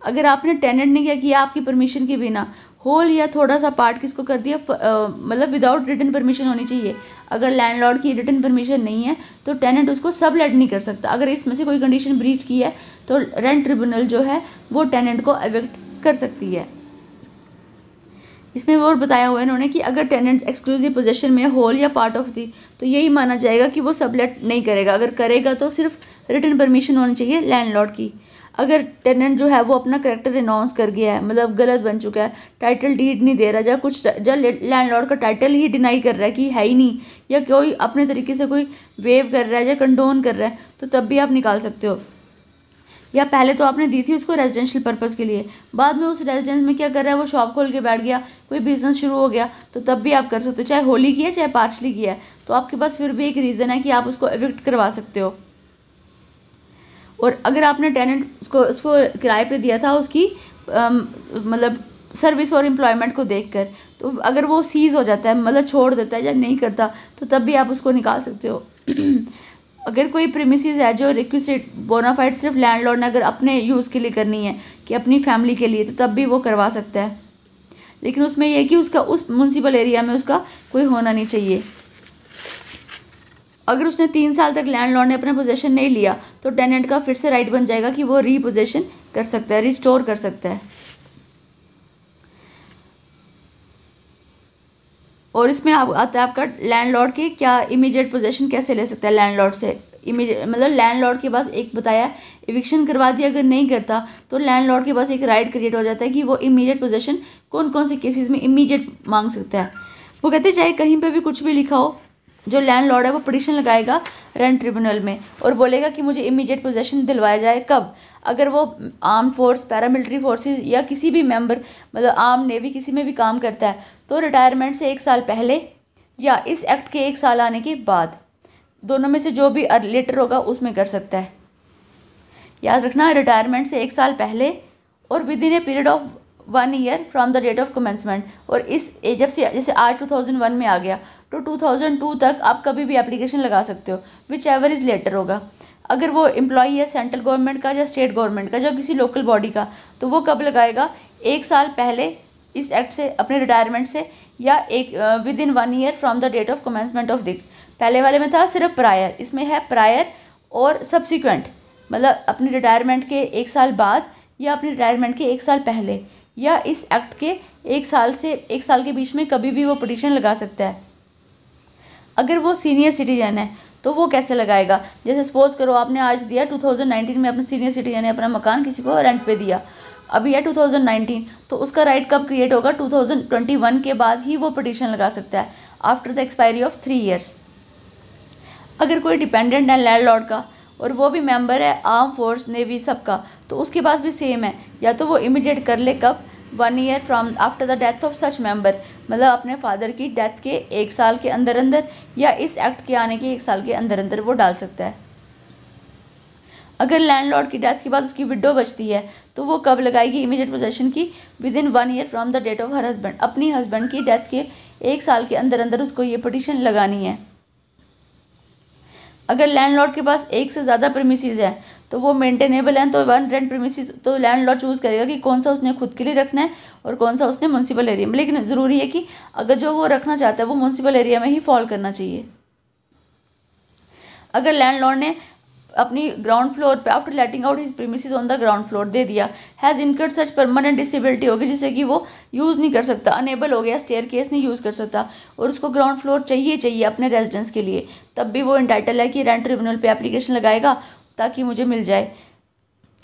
[SPEAKER 1] अगर आपने टेनेंट ने क्या किया, आपकी परमिशन के बिना होल या थोड़ा सा पार्ट किसको कर दिया, मतलब विदाउट रिटन परमिशन होनी चाहिए। अगर लैंडलॉर्ड की रिटन परमिशन नहीं है तो टेनेंट उसको सबलेट नहीं कर सकता। अगर इसमें से कोई कंडीशन ब्रीच की है तो रेंट ट्रिब्यूनल जो है वो टेनेंट को एविक्ट कर सकती है। इसमें वो बताया हुआ है इन्होंने कि अगर टेनेंट एक्सक्लूसिव पोजीशन में होल या पार्ट ऑफ दी तो यही माना जाएगा कि वो सबलेट नहीं करेगा। अगर करेगा तो सिर्फ रिटन परमिशन होनी चाहिए लैंडलॉर्ड की। अगर टेनेंट जो है वो अपना करेक्टर रिनाउंस कर गया है, मतलब गलत बन चुका है, टाइटल डीड नहीं दे रहा, या कुछ जब लैंडलॉर्ड का टाइटल ही डिनाई कर रहा है कि है ही नहीं, या कोई अपने तरीके से कोई वेव कर रहा है या कंडोन कर रहा है, तो तब भी आप निकाल सकते हो। या पहले तो आपने दी थी उसको रेजिडेंशियल पर्पज़ के लिए, बाद में उस रेजिडेंस में क्या कर रहा है, वो शॉप खोल के बैठ गया, कोई बिजनेस शुरू हो गया, तो तब भी आप कर सकते हो, चाहे होली की है चाहे पार्शली की है, तो आपके पास फिर भी एक रीज़न है कि आप उसको एविक्ट करवा सकते हो। और अगर आपने टेनेंट उसको किराए पे दिया था उसकी मतलब सर्विस और एम्प्लॉयमेंट को देखकर, तो अगर वो सीज़ हो जाता है, मतलब छोड़ देता है या नहीं करता, तो तब भी आप उसको निकाल सकते हो। अगर कोई प्रीमिसेस है जो रिक्विजिट बोनाफाइड सिर्फ लैंडलॉर्ड ने अगर अपने यूज़ के लिए करनी है कि अपनी फैमिली के लिए, तो तब भी वो करवा सकता है, लेकिन उसमें यह है कि उसका उस म्यूनसिपल एरिया में उसका कोई होना नहीं चाहिए। अगर उसने 3 साल तक लैंडलॉर्ड ने अपना पोजीशन नहीं लिया तो टेनेंट का फिर से राइट बन जाएगा कि वो रीपोजेशन कर सकता है, रिस्टोर कर सकता है। और इसमें आता है आपका लैंडलॉर्ड के क्या इमीडिएट पोजीशन कैसे ले सकता है लैंडलॉर्ड से। इमीडिएट मतलब लैंडलॉर्ड के पास एक बताया इविक्शन करवा दिया, अगर नहीं करता तो लैंडलॉर्ड के पास एक राइट क्रिएट हो जाता है कि वो इमीडिएट पोजीशन कौन कौन से केसेस में इमीडिएट मांग सकता है। वो कहते हैं चाहे कहीं पे भी कुछ भी लिखा हो, जो लैंडलॉर्ड है वो पिटीशन लगाएगा रेंट ट्रिब्यूनल में और बोलेगा कि मुझे इमीडिएट पोजीशन दिलवाया जाए। कब? अगर वो आर्म फोर्स, पैरामिलिट्री फोर्सेस या किसी भी मेंबर, मतलब आर्म नेवी किसी में भी काम करता है, तो रिटायरमेंट से 1 साल पहले या इस एक्ट के 1 साल आने के बाद, दोनों में से जो भी लेटर होगा उसमें कर सकता है। याद रखना, रिटायरमेंट से 1 साल पहले और within a period of 1 year from the date of commencement. और इस जब से जैसे आज 2001 में आ गया तो 2002 तक आप कभी भी एप्लीकेशन लगा सकते हो, विच एवर इज़ लेटर होगा। अगर वो एम्प्लॉई है सेंट्रल गवर्नमेंट का या स्टेट गवर्नमेंट का या किसी लोकल बॉडी का, तो वो कब लगाएगा? 1 साल पहले इस एक्ट से, अपने रिटायरमेंट से, या एक within 1 year from the date of commencement of that. पहले वाले में था सिर्फ प्रायर, इसमें है प्रायर और सब्सिक्वेंट, मतलब अपने रिटायरमेंट के 1 साल बाद या अपने रिटायरमेंट के 1 साल पहले या इस एक्ट के 1 साल से 1 साल के बीच में कभी भी वो पिटीशन लगा सकता है। अगर वो सीनियर सिटीजन है तो वो कैसे लगाएगा? जैसे सपोज करो आपने आज दिया 2019 में, अपने सीनियर सिटीजन ने अपना मकान किसी को रेंट पे दिया, अभी है 2019, तो उसका राइट कब क्रिएट होगा? 2021 के बाद ही वो पिटीशन लगा सकता है, after the expiry of 3 years. अगर कोई डिपेंडेंट है लैंडलॉर्ड का और वो भी मेंबर है आर्म फोर्स, नेवी, सबका, तो उसके पास भी सेम है, या तो वो इमीडिएट कर ले, कब? 1 year from after the death of such member, मतलब अपने फादर की डेथ के 1 साल के अंदर अंदर या इस एक्ट के आने के 1 साल के अंदर अंदर वो डाल सकता है। अगर लैंडलॉर्ड की डेथ के बाद उसकी विडो बचती है तो वो कब लगाएगी इमीडिएट पोजेशन की? Within 1 year from the date of her husband, अपनी हस्बैंड की डेथ के 1 साल के अंदर अंदर उसको ये पिटीशन लगानी है। अगर लैंडलॉर्ड के पास एक से ज़्यादा प्रीमिसेस है तो वो मेंटेनेबल हैं, तो 1 रेंट प्रीमिसेस, तो लैंडलॉर्ड चूज़ करेगा कि कौन सा उसने खुद के लिए रखना है और कौन सा उसने म्यूनसिपल एरिया में। लेकिन ज़रूरी है कि अगर जो वो रखना चाहता है वो म्यूनसिपल एरिया में ही फॉल करना चाहिए। अगर लैंडलॉर्ड ने अपनी ग्राउंड फ्लोर पे after letting out his premises on the ground floor दे दिया, has incurred such permanent disability होगी जिससे कि वो यूज़ नहीं कर सकता, अनेबल हो गया, स्टेयरकेस नहीं यूज़ कर सकता और उसको ग्राउंड फ्लोर चाहिए अपने रेजिडेंस के लिए, तब भी वो इंटाइटल है कि रेंट ट्रिब्यूनल पे एप्लीकेशन लगाएगा ताकि मुझे मिल जाए।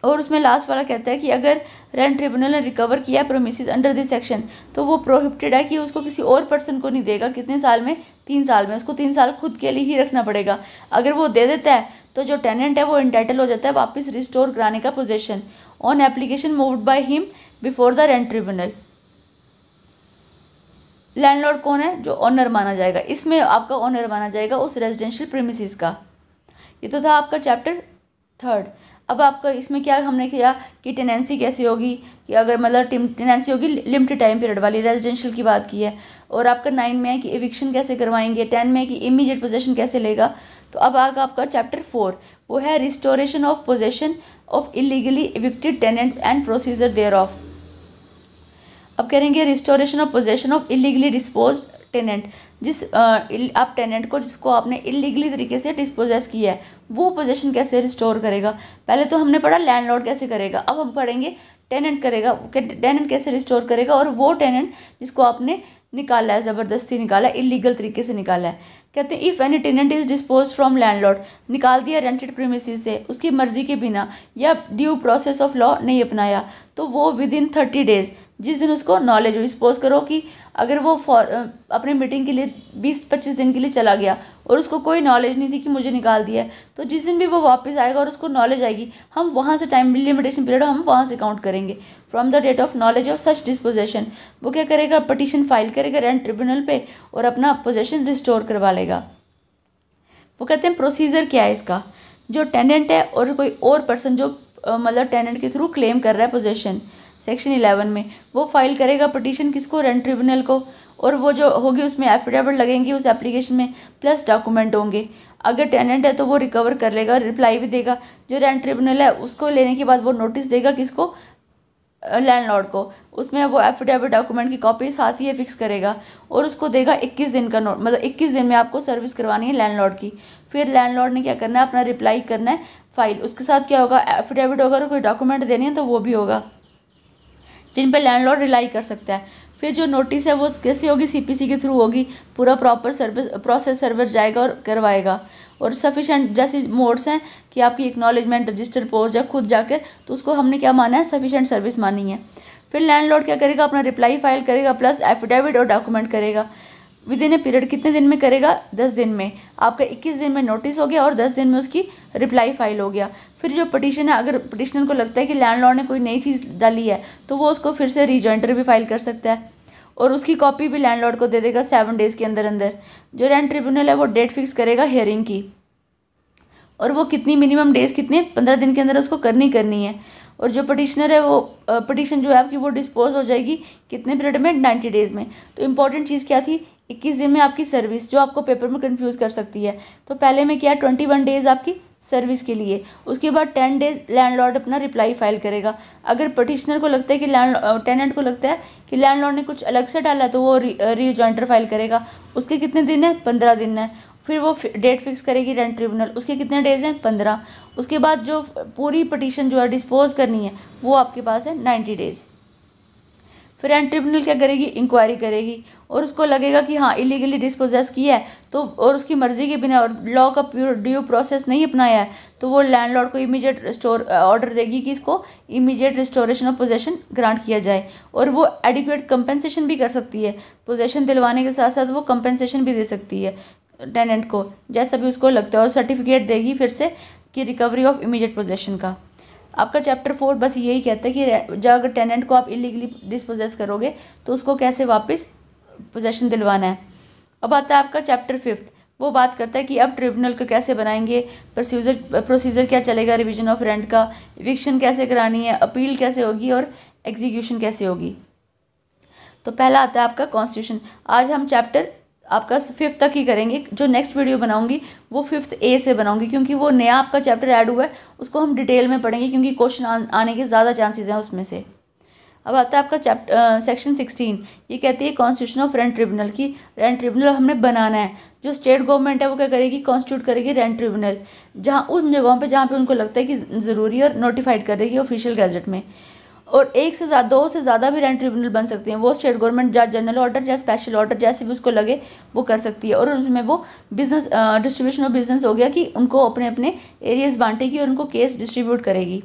[SPEAKER 1] और उसमें लास्ट वाला कहता है कि अगर रेंट ट्रिब्यूनल ने रिकवर किया प्रोमिसेस अंडर दिस सेक्शन तो वो प्रोहिबिटेड है कि उसको किसी और पर्सन को नहीं देगा। कितने साल में? 3 साल में। उसको 3 साल खुद के लिए ही रखना पड़ेगा। अगर वो दे देता है तो जो टेनेंट है वो इंटाइटल हो जाता है वापस रिस्टोर कराने का possession on application moved by him before the rent tribunal. Landlord कौन है? जो ऑनर माना जाएगा। इसमें आपका ऑनर माना जाएगा उस रेजिडेंशियल प्रीमिसेस का। ये तो था आपका चैप्टर 3। अब आपका इसमें क्या हमने किया कि टेनेंसी कैसे होगी, कि अगर मतलब टेनेंसी होगी लिमिटेड टाइम पीरियड वाली, रेजिडेंशियल की बात की है। और आपका 9 में है कि एविक्शन कैसे करवाएंगे, 10 में है कि इमीडिएट पोजेशन कैसे लेगा। तो अब आगा आपका चैप्टर 4, वो है restoration of possession of illegally evicted tenant and procedure thereof. अब करेंगे restoration of possession of illegally dispose tenant, आप टेनेंट को जिसको आपने इलीगली तरीके से डिस्पोजेस किया है वो पोजेशन कैसे रिस्टोर करेगा। पहले तो हमने पढ़ा लैंडलॉर्ड कैसे करेगा, अब हम पढ़ेंगे टेनेंट करेगा, टेनेंट कैसे रिस्टोर करेगा। और वो टेनेंट जिसको आपने निकाला है, ज़बरदस्ती निकाला है, इलीगल तरीके से निकाला है, कहते हैं if any tenant is dispose from landlord, निकाल दिया रेंटेड प्रीमिसेस से उसकी मर्जी के बिना या ड्यू प्रोसेस ऑफ लॉ नहीं अपनाया, तो वो विद इन 30 डेज, जिस दिन उसको नॉलेज हुई, सपोज करो कि अगर वो अपने मीटिंग के लिए 20-25 दिन के लिए चला गया और उसको कोई नॉलेज नहीं थी कि मुझे निकाल दिया है, तो जिस दिन भी वो वापस आएगा और उसको नॉलेज आएगी, हम वहाँ से टाइम लिमिटेशन पीरियड हम वहाँ से काउंट करेंगे from the date of knowledge of such dispossession. वो क्या करेगा, पटिशन फाइल करेगा रेंट ट्रिब्यूनल पे और अपना पोजेशन रिस्टोर करवा लेगा। वो कहते हैं प्रोसीजर क्या है इसका, जो टेनेंट है और कोई और पर्सन जो मतलब टेनेंट के थ्रू क्लेम कर रहा है पोजेशन, सेक्शन 11 में वो फाइल करेगा पटिशन किसको, रेंट ट्रिब्यूनल को, और वो जो होगी उसमें एफिडेविट लगेंगी उस एप्लीकेशन में प्लस डॉक्यूमेंट होंगे। अगर टेनेंट है तो वो रिकवर कर लेगा, रिप्लाई भी देगा। जो रेंट ट्रिब्यूनल है उसको लेने के बाद वो नोटिस देगा किसको, लैंडलॉर्ड को, उसमें वो एफिडेविट डॉक्यूमेंट की कॉपी साथ ही फिक्स करेगा और उसको देगा 21 दिन का नोट, मतलब 21 दिन में आपको सर्विस करवानी है लैंडलॉर्ड की। फिर लैंडलॉर्ड ने क्या करना है, अपना रिप्लाई करना है फाइल, उसके साथ क्या होगा, एफिडेविट होगा और कोई डॉक्यूमेंट देने हैं तो वो भी होगा जिन पर लैंडलॉर्ड रिलाई कर सकता है। फिर जो नोटिस है वो कैसे होगी, सीपीसी के थ्रू होगी, पूरा प्रॉपर सर्विस प्रोसेस सर्वर जाएगा और करवाएगा। और सफिशेंट जैसे मोड्स हैं कि आपकी एक्नॉलेजमेंट रजिस्टर पोस्ट या खुद जाकर, तो उसको हमने क्या माना है, सफिशेंट सर्विस मानी है। फिर लैंडलॉर्ड क्या करेगा, अपना रिप्लाई फाइल करेगा प्लस एफिडेविट और डॉक्यूमेंट करेगा। विद इन ए पीरियड कितने दिन में करेगा, 10 दिन में। आपका 21 दिन में नोटिस हो गया और 10 दिन में उसकी रिप्लाई फाइल हो गया। फिर जो पटिशन है, अगर पटिशनर को लगता है कि लैंडलॉर्ड ने कोई नई चीज़ डाली है तो वो उसको फिर से रीजॉइंटर भी फाइल कर सकता है और उसकी कॉपी भी लैंडलॉर्ड को दे देगा 7 डेज़ के अंदर अंदर। जो रेंट ट्रिब्यूनल है वो डेट फिक्स करेगा हियरिंग की, और वो कितनी मिनिमम डेज़ कितने, 15 दिन के अंदर उसको करनी है। और जो पटिशनर है वो पटिशन जो है आपकी वो डिस्पोज हो जाएगी कितने पीरियड में, 90 डेज़ में। तो इंपॉर्टेंट चीज़ क्या थी, 21 दिन में आपकी सर्विस, जो आपको पेपर में कंफ्यूज कर सकती है। तो पहले में क्या, 21 डेज़ आपकी सर्विस के लिए, उसके बाद 10 डेज़ लैंडलॉर्ड अपना रिप्लाई फाइल करेगा। अगर पटिशनर को लगता है कि टेनेंट को लगता है कि लैंडलॉर्ड ने कुछ अलग से डाला तो वो रीजॉइंटर फाइल करेगा, उसके कितने दिन है, 15 दिन है। फिर वो डेट फिक्स करेगी रेंट ट्रिब्यूनल, उसके कितने डेज़ हैं, 15। उसके बाद जो पूरी पटिशन जो है डिस्पोज करनी है वो आपके पास है 90 डेज़। फिर रेंट ट्रिब्यूनल क्या करेगी, इंक्वायरी करेगी और उसको लगेगा कि हाँ इलीगली डिस्पोजेस किया है तो, और उसकी मर्जी के बिना और लॉ का प्योर ड्यू प्रोसेस नहीं अपनाया है, तो वो लैंडलॉर्ड को इमीडिएट ऑर्डर देगी कि इसको immediate restoration of possession grant किया जाए। और वो एडिक्वेट कंपेंसेशन भी कर सकती है, पोजेशन दिलवाने के साथ साथ वो कंपेंसेशन भी दे सकती है टेनेंट को, जैसा भी उसको लगता है, और सर्टिफिकेट देगी फिर से कि रिकवरी ऑफ इमीडिएट पोजेशन का। आपका चैप्टर 4 बस यही कहता है कि जब अगर टेनेंट को आप इलीगली डिस्पोजेस करोगे तो उसको कैसे वापस पोजेशन दिलवाना है। अब आता है आपका चैप्टर 5, वो बात करता है कि अब ट्रिब्यूनल को कैसे बनाएंगे, प्रोसीजर क्या चलेगा रिवीजन ऑफ रेंट का, इविक्शन कैसे करानी है, अपील कैसे होगी और एग्जीक्यूशन कैसे होगी। तो पहला आता है आपका कॉन्स्टिट्यूशन। आज हम चैप्टर आपका 5 तक ही करेंगे, जो नेक्स्ट वीडियो बनाऊंगी वो 5th A से बनाऊंगी, क्योंकि वो नया आपका चैप्टर ऐड हुआ है, उसको हम डिटेल में पढ़ेंगे क्योंकि क्वेश्चन आने के ज़्यादा चांसेस हैं उसमें से। अब आता है आपका चैप्टर सेक्शन 16, ये कहती है कॉन्स्टिट्यूशन ऑफ रेंट ट्रिब्यूनल की। रेंट ट्रिब्यूनल हमने बनाना है, जो स्टेट गवर्नमेंट है वो क्या करेगी, कॉन्स्टिट्यूट करेगी रेंट ट्रिब्यूनल, जहाँ उन जगहों पर जहाँ पे उनको लगता है कि ज़रूरी है, और नोटिफाइड कर देगी ऑफिशियल गैजेट में। और 2 से ज़्यादा भी रेंट ट्रिब्यूनल बन सकते हैं, वो स्टेट गवर्नमेंट या जनरल ऑर्डर या स्पेशल ऑर्डर जैसे भी उसको लगे वो कर सकती है। और उसमें वो बिजनेस डिस्ट्रीब्यूशन ऑफ बिजनेस हो गया कि उनको अपने अपने एरियाज़ बांटेगी और उनको केस डिस्ट्रीब्यूट करेगी।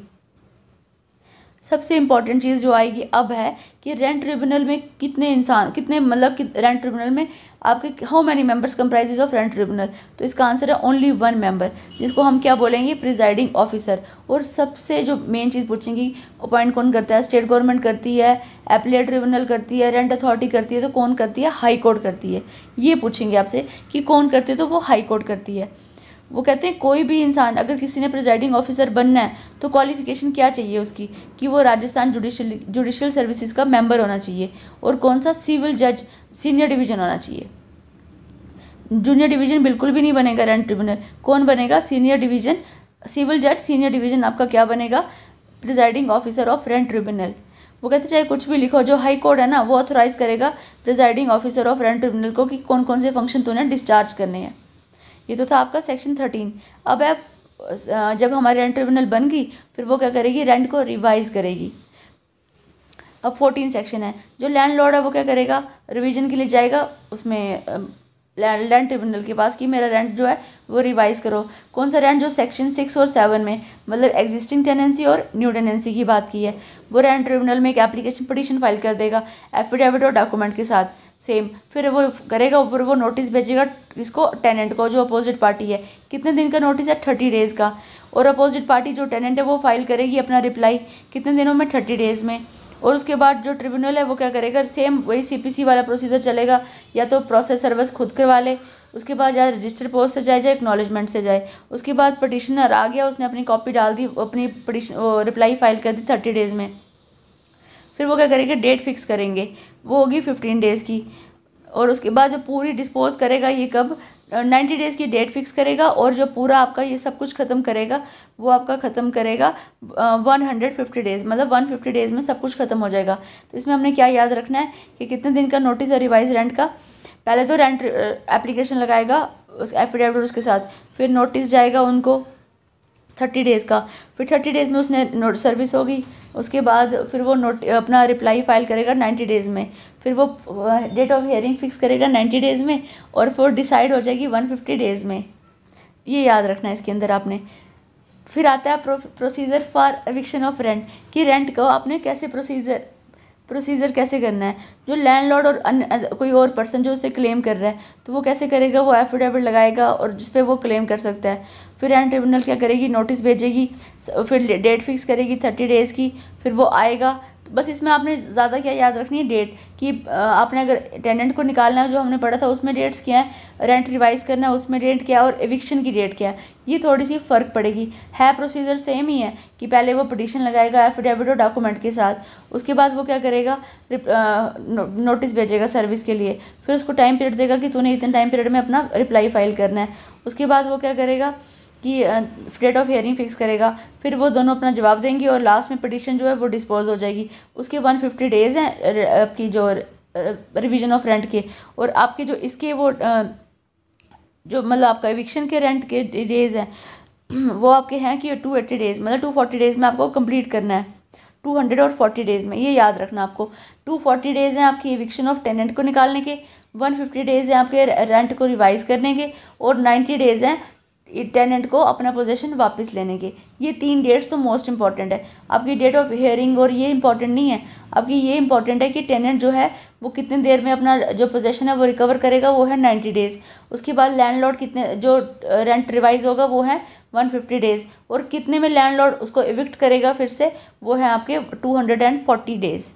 [SPEAKER 1] सबसे इम्पॉर्टेंट चीज़ जो आएगी अब है कि रेंट ट्रिब्यूनल में कितने मतलब कि रेंट ट्रिब्यूनल में आपके how many members comprises of rent tribunal. तो इसका आंसर है ओनली 1 मेंबर, जिसको हम क्या बोलेंगे, प्रिजाइडिंग ऑफिसर। और सबसे जो मेन चीज़ पूछेंगी, अपॉइंट कौन करता है, स्टेट गवर्नमेंट करती है, एपीलेट ट्रिब्यूनल करती है, रेंट अथॉरिटी करती है, तो कौन करती है, हाई कोर्ट करती है। ये पूछेंगे आपसे कि कौन करती है, तो वो हाई कोर्ट करती है। वो कहते हैं कोई भी इंसान अगर किसी ने प्रिजाइडिंग ऑफिसर बनना है तो क्वालिफिकेशन क्या चाहिए उसकी, कि वो राजस्थान जुडिशल सर्विसेज का मेंबर होना चाहिए, और कौन सा सिविल जज सीनियर डिवीजन होना चाहिए। जूनियर डिवीजन बिल्कुल भी नहीं बनेगा रेंट ट्रिब्यूनल। कौन बनेगा? सीनियर डिवीजन, सिविल जज सीनियर डिवीजन आपका क्या बनेगा? Presiding officer of rent tribunal. वो कहते चाहे कुछ भी लिखो, जो हाई कोर्ट है ना वो ऑथोराइज करेगा presiding officer of rent tribunal को कि कौन कौन से फंक्शन तूने डिस्चार्ज करने हैं। ये तो था आपका सेक्शन 13। अब जब हमारी रेंट ट्रिब्यूनल बन गई फिर वो क्या करेगी? रेंट को रिवाइज करेगी। अब 14 सेक्शन है। जो लैंडलॉर्ड है वो क्या करेगा? रिवीजन के लिए जाएगा उसमें लैंड ट्रिब्यूनल के पास कि मेरा रेंट जो है वो रिवाइज करो। कौन सा रेंट? जो सेक्शन 6 और 7 में, मतलब एग्जिस्टिंग टेनेंसी और न्यू टेनेंसी की बात की है, वो रेंट ट्रिब्यूनल में एक एप्लीकेशन पिटीशन फाइल कर देगा एफिडेविट और डॉक्यूमेंट के साथ सेम। फिर वो करेगा, फिर वो नोटिस भेजेगा इसको टेनेंट को, जो अपोजिट पार्टी है। कितने दिन का नोटिस है? 30 डेज़ का। और अपोजिट पार्टी जो टेनेंट है वो फाइल करेगी अपना रिप्लाई कितने दिनों में? 30 डेज़ में। और उसके बाद जो ट्रिब्यूनल है वो क्या करेगा? सेम वही सीपीसी वाला प्रोसीजर चलेगा, या तो प्रोसेस सर्विस खुद करवा ले, उसके बाद या रजिस्टर पोस्ट से जाए या एक्नॉलेजमेंट से जाए। उसके बाद पटिशनर आ गया, उसने अपनी कॉपी डाल दी, अपनी रिप्लाई फाइल कर दी 30 डेज़ में। फिर वो क्या करेंगे? डेट फिक्स करेंगे, वो होगी 15 डेज़ की। और उसके बाद जो पूरी डिस्पोज करेगा ये कब? 90 डेज़ की डेट फिक्स करेगा, और जो पूरा आपका ये सब कुछ ख़त्म करेगा वो आपका ख़त्म करेगा 150 डेज़, मतलब 150 डेज़ में सब कुछ ख़त्म हो जाएगा। तो इसमें हमने क्या याद रखना है कि कितने दिन का नोटिस है रिवाइज रेंट का। पहले तो रेंट एप्लीकेशन लगाएगा उस एफिडेविट उसके साथ, फिर नोटिस जाएगा उनको 30 डेज़ का, फिर 30 डेज़ में उसने सर्विस होगी। उसके बाद फिर वो अपना रिप्लाई फाइल करेगा 90 डेज़ में, फिर वो डेट ऑफ हियरिंग फिक्स करेगा 90 डेज़ में, और फिर डिसाइड हो जाएगी 150 डेज़ में। ये याद रखना है इसके अंदर आपने। फिर आता है procedure for eviction of rent, कि रेंट को आपने कैसे प्रोसीजर कैसे करना है। जो लैंडलॉर्ड और कोई और पर्सन जो उसे क्लेम कर रहा है तो वो कैसे करेगा? वो एफिडेविट लगाएगा और जिस पे वो क्लेम कर सकता है। फिर रेंट ट्रिब्यूनल क्या करेगी? नोटिस भेजेगी, फिर डेट फिक्स करेगी 30 डेज़ की, फिर वो आएगा। तो बस इसमें आपने ज़्यादा क्या याद रखनी है? डेट, कि आपने अगर टेनेंट को निकालना है जो हमने पढ़ा था उसमें डेट्स क्या है, रेंट रिवाइज करना है उसमें डेट क्या है, और एविक्शन की डेट क्या है। ये थोड़ी सी फ़र्क पड़ेगी। है प्रोसीजर सेम ही है कि पहले वो पिटीशन लगाएगा एफिडेविट और डॉक्यूमेंट के साथ, उसके बाद वो क्या करेगा? नोटिस भेजेगा सर्विस के लिए, फिर उसको टाइम पीरियड देगा कि तूने इतने टाइम पीरियड में अपना रिप्लाई फाइल करना है। उसके बाद वो क्या करेगा कि डेट ऑफ हियरिंग फिक्स करेगा, फिर वो दोनों अपना जवाब देंगे और लास्ट में पिटीशन जो है वो डिस्पोज हो जाएगी। उसके 150 डेज़ हैं आपकी जो रिवीजन ऑफ रेंट के, और आपके जो इसके वो जो मतलब आपका एविक्शन के रेंट के डेज़ हैं वो आपके हैं कि 280 डेज़, मतलब 240 डेज़ में आपको कंप्लीट करना है। 240 डेज़ में, ये याद रखना आपको। 240 डेज़ हैं आपकी एविक्शन ऑफ टेनेंट को निकालने के, 150 डेज़ हैं आपके रेंट को रिवाइज करने के, और 90 डेज़ हैं टेनेंट को अपना पोजीशन वापस लेने के। ये 3 डेट्स तो मोस्ट इंपॉर्टेंट है आपकी। डेट ऑफ हियरिंग और ये इंपॉर्टेंट नहीं है आपकी, ये इंपॉर्टेंट है कि टेनेंट जो है वो कितनी देर में अपना जो पोजीशन है वो रिकवर करेगा, वो है 90 डेज़। उसके बाद लैंडलॉर्ड कितने जो रेंट रिवाइज होगा वो है 150 डेज़, और कितने में लैंडलॉर्ड उसको एविक्ट करेगा फिर से, वो है आपके 240 डेज़।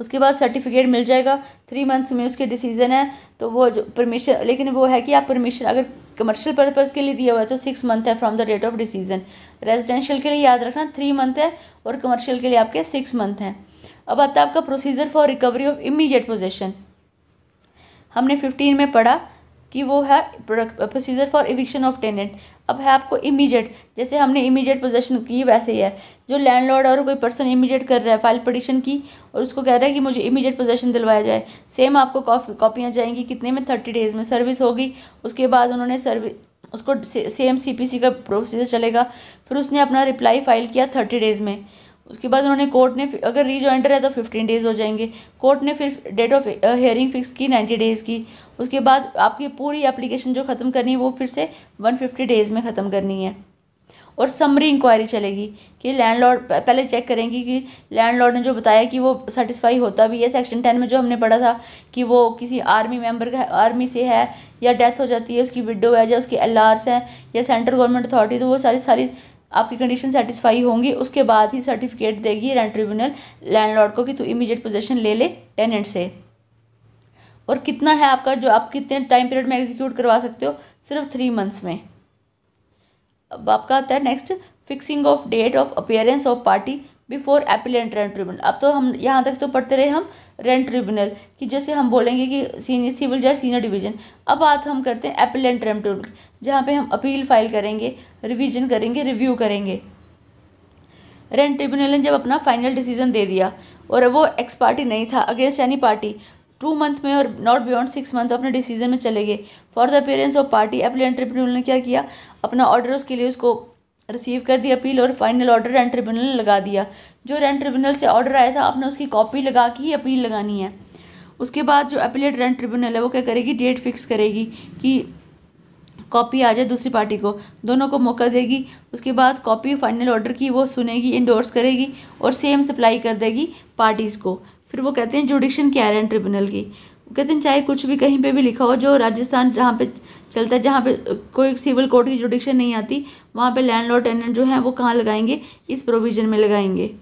[SPEAKER 1] उसके बाद सर्टिफिकेट मिल जाएगा 3 मंथ्स में उसके डिसीजन है तो वो जो परमिशन, लेकिन वो है कि आप परमिशन अगर कमर्शियल पर्पज़ के लिए दिया हुआ है तो 6 मंथ है from the date of decision. Residential के लिए याद रखना 3 मंथ है, और कमर्शियल के लिए आपके 6 मंथ हैं। अब आता है आपका procedure for recovery of immediate possession. हमने 15 में पढ़ा कि वो है procedure for eviction of tenant. अब है आपको इमीडिएट, जैसे हमने इमीडिएट पोजेशन की वैसे ही है। जो लैंडलॉर्ड और कोई पर्सन इमीडिएट कर रहा है फाइल पिटीशन की और उसको कह रहा है कि मुझे इमीडिएट पोजेशन दिलवाया जाए, सेम आपको कॉपियाँ जाएंगी कितने में? 30 डेज़ में सर्विस होगी। उसके बाद उन्होंने उसको सेम सीपीसी का प्रोसीजर चलेगा, फिर उसने अपना रिप्लाई फाइल किया 30 डेज़ में। उसके बाद उन्होंने कोर्ट ने अगर रीजॉइंटर है तो 15 डेज़ हो जाएंगे। कोर्ट ने फिर डेट ऑफ हियरिंग फिक्स की 90 डेज़ की। उसके बाद आपकी पूरी एप्लीकेशन जो ख़त्म करनी है वो फिर से 150 डेज़ में ख़त्म करनी है। और समरी इंक्वायरी चलेगी कि लैंडलॉर्ड पहले चेक करेंगी कि लैंडलॉर्ड ने जो बताया कि वो सेटिस्फाई होता भी है। सेक्शन 10 में जो हमने पढ़ा था कि वो किसी आर्मी मेंबर का आर्मी से है या डेथ हो जाती है, उसकी विडो है या उसकी LRs हैं या सेंट्रल गवर्नमेंट अथॉरिटी, तो वो सारी आपकी कंडीशन सेटिस्फाई होंगी। उसके बाद ही सर्टिफिकेट देगी रेंट ट्रिब्यूनल लैंडलॉर्ड को कि तू इमीडिएट पोजीशन ले ले टेनेंट से। और कितना है आपका जो आप कितने टाइम पीरियड में एग्जीक्यूट करवा सकते हो? सिर्फ 3 मंथ्स में। अब आपका आता है next, fixing of date of appearance of party before appellant rent tribunal. अब तो हम यहाँ तक तो पढ़ते रहे हम रेंट ट्रिब्यूनल कि जैसे हम बोलेंगे कि सीनियर सिविल जज सीनियर डिवीजन। अब बात हम करते हैं अपीलेंट रेंट ट्रिब्यूनल, जहाँ पे हम अपील फाइल करेंगे, रिवीजन करेंगे, रिव्यू करेंगे। रेंट ट्रिब्यूनल ने जब अपना फाइनल डिसीजन दे दिया और वो एक्स पार्टी नहीं था अगेंस्ट एनी पार्टी, 2 मंथ में और नॉट बियॉन्ड 6 मंथ अपने डिसीजन में चले गए for the appearance of party, appellate tribunal ने क्या किया, अपना ऑर्डर उसके लिए उसको रिसीव कर दी अपील और फाइनल ऑर्डर रेंट ट्रिब्यूनल ने लगा दिया। जो रेंट ट्रिब्यूनल से ऑर्डर आया था आपने उसकी कॉपी लगा के ही अपील लगानी है। उसके बाद जो अपीलेट रेंट ट्रिब्यूनल है वो क्या करेगी, डेट फिक्स करेगी कि कॉपी आ जाए दूसरी पार्टी को, दोनों को मौका देगी। उसके बाद कॉपी फाइनल ऑर्डर की वो सुनेगी, इंडोर्स करेगी और सेम सप्लाई कर देगी पार्टीज़ को। फिर वो कहते हैं जुडिक्शन क्या है रेंट ट्रिब्यूनल की, वो कहते हैं चाहे कुछ भी कहीं पे भी लिखा हो, जो राजस्थान जहाँ पे चलता है, जहाँ पे कोई सिविल कोर्ट की जुडिक्शन नहीं आती, वहाँ पे लैंडलॉर्ड टेनेंट जो है वो कहाँ लगाएंगे, इस प्रोविजन में लगाएंगे।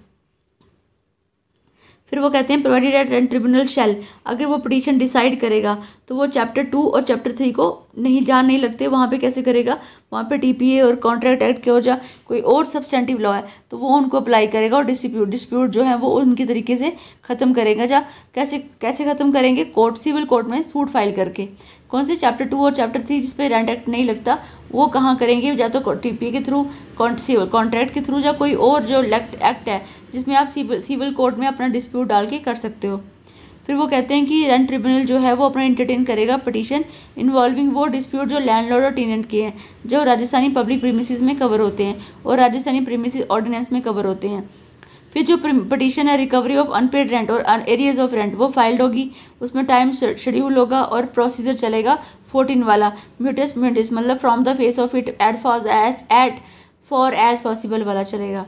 [SPEAKER 1] फिर वो कहते हैं प्रोवाइडेड एट रेंट ट्रिब्यूनल शैल, अगर वो पिटीशन डिसाइड करेगा तो वो चैप्टर 2 और चैप्टर 3 को नहीं, जहाँ नहीं लगते वहाँ पे कैसे करेगा, वहाँ पे टीपीए और कॉन्ट्रैक्ट एक्ट के और जा कोई और सब्सटेंटिव लॉ है तो वो उनको अप्लाई करेगा और डिस्प्यूट जो है वो उनके तरीके से ख़त्म करेगा। जा कैसे ख़त्म करेंगे, कोर्ट, सिविल कोर्ट में सूट फाइल करके। कौन से चैप्टर 2 और चैप्टर 3 जिस पे रेंट एक्ट नहीं लगता वो कहाँ करेंगे, या तो टीपीए के थ्रू, कॉन्ट्रैक्ट के थ्रू, या कोई और जो एक्ट है जिसमें आप सिविल कोर्ट में अपना डिस्प्यूट डाल के कर सकते हो। फिर वो कहते हैं कि रेंट ट्रिब्यूनल जो है वो अपना इंटरटेन करेगा पिटीशन इन्वॉल्विंग वो डिस्प्यूट जो लैंडलॉर्ड और टेनेंट के हैं, जो राजस्थानी पब्लिक प्रीमिसेस में कवर होते हैं और राजस्थानी प्रीमिसेस ऑर्डिनेंस में कवर होते हैं। फिर जो पिटीशन है रिकवरी ऑफ अनपेड रेंट और एरियाज ऑफ रेंट वो फाइल्ड होगी, उसमें टाइम शेड्यूल होगा और प्रोसीजर चलेगा 14 वाला, म्यूटस म्यूटस मतलब from the face of it at far as possible वाला चलेगा।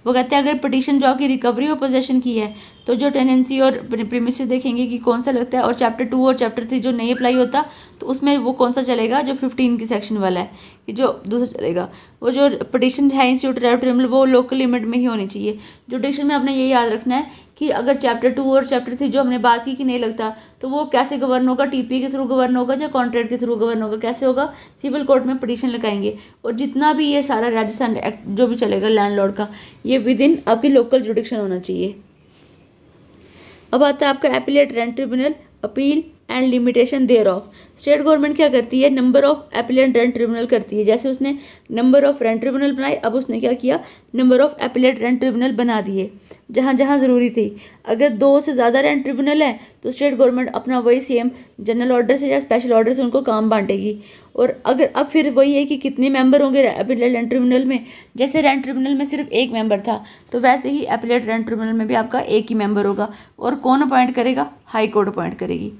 [SPEAKER 1] वो कहते हैं अगर पिटीशन जो की रिकवरी ऑफ पोजेशन की है तो जो टेनेंसी और प्रीमिसेस देखेंगे कि कौन सा लगता है, और चैप्टर 2 और चैप्टर 3 जो नहीं अप्लाई होता तो उसमें वो कौन सा चलेगा, जो 15 की सेक्शन वाला है कि जो दूसरा चलेगा। वो जो पिटीशन है इंस्टीट्यूट ट्रिब्यूनल वो लोकल लिमिट में ही होनी चाहिए। जुडिक्शन में आपने ये याद रखना है कि अगर चैप्टर 2 और चैप्टर 3 जो हमने बात की कि नहीं लगता तो वो कैसे गवर्न होगा, टीपीए के थ्रू गवर्न होगा या कॉन्ट्रैक्ट के थ्रू गवर्न होगा, कैसे होगा, सिविल कोर्ट में पिटीशन लगाएंगे। और जितना भी ये सारा राजस्थान एक्ट जो भी चलेगा लैंडलॉर्ड का, ये विद इन आपकी लोकल जुडिक्शन होना चाहिए। अब आता है आपका appellate rent tribunal, appeal and limitation thereof. State government क्या करती है, number of appellate rent tribunal करती है। जैसे उसने नंबर ऑफ रेंट ट्रिब्यूनल बनाए, अब उसने क्या किया, number of appellate rent tribunal बना दिए जहाँ जहाँ ज़रूरी थी। अगर 2 से ज़्यादा रेंट ट्रिब्यूनल है तो स्टेट गवर्नमेंट अपना वही सेम जनरल ऑर्डर से या स्पेशल ऑर्डर से उनको काम बांटेगी। और अगर अब फिर वही है कि कितने मेंबर होंगे अपीलेट रेंट ट्रिब्यूनल में, जैसे रेंट ट्रिब्यूनल में सिर्फ 1 मेंबर था तो वैसे ही अपीलेट रेंट ट्रिब्यूनल में भी आपका 1 ही मेंबर होगा। और कौन अपॉइंट करेगा, हाई कोर्ट अपॉइंट करेगी।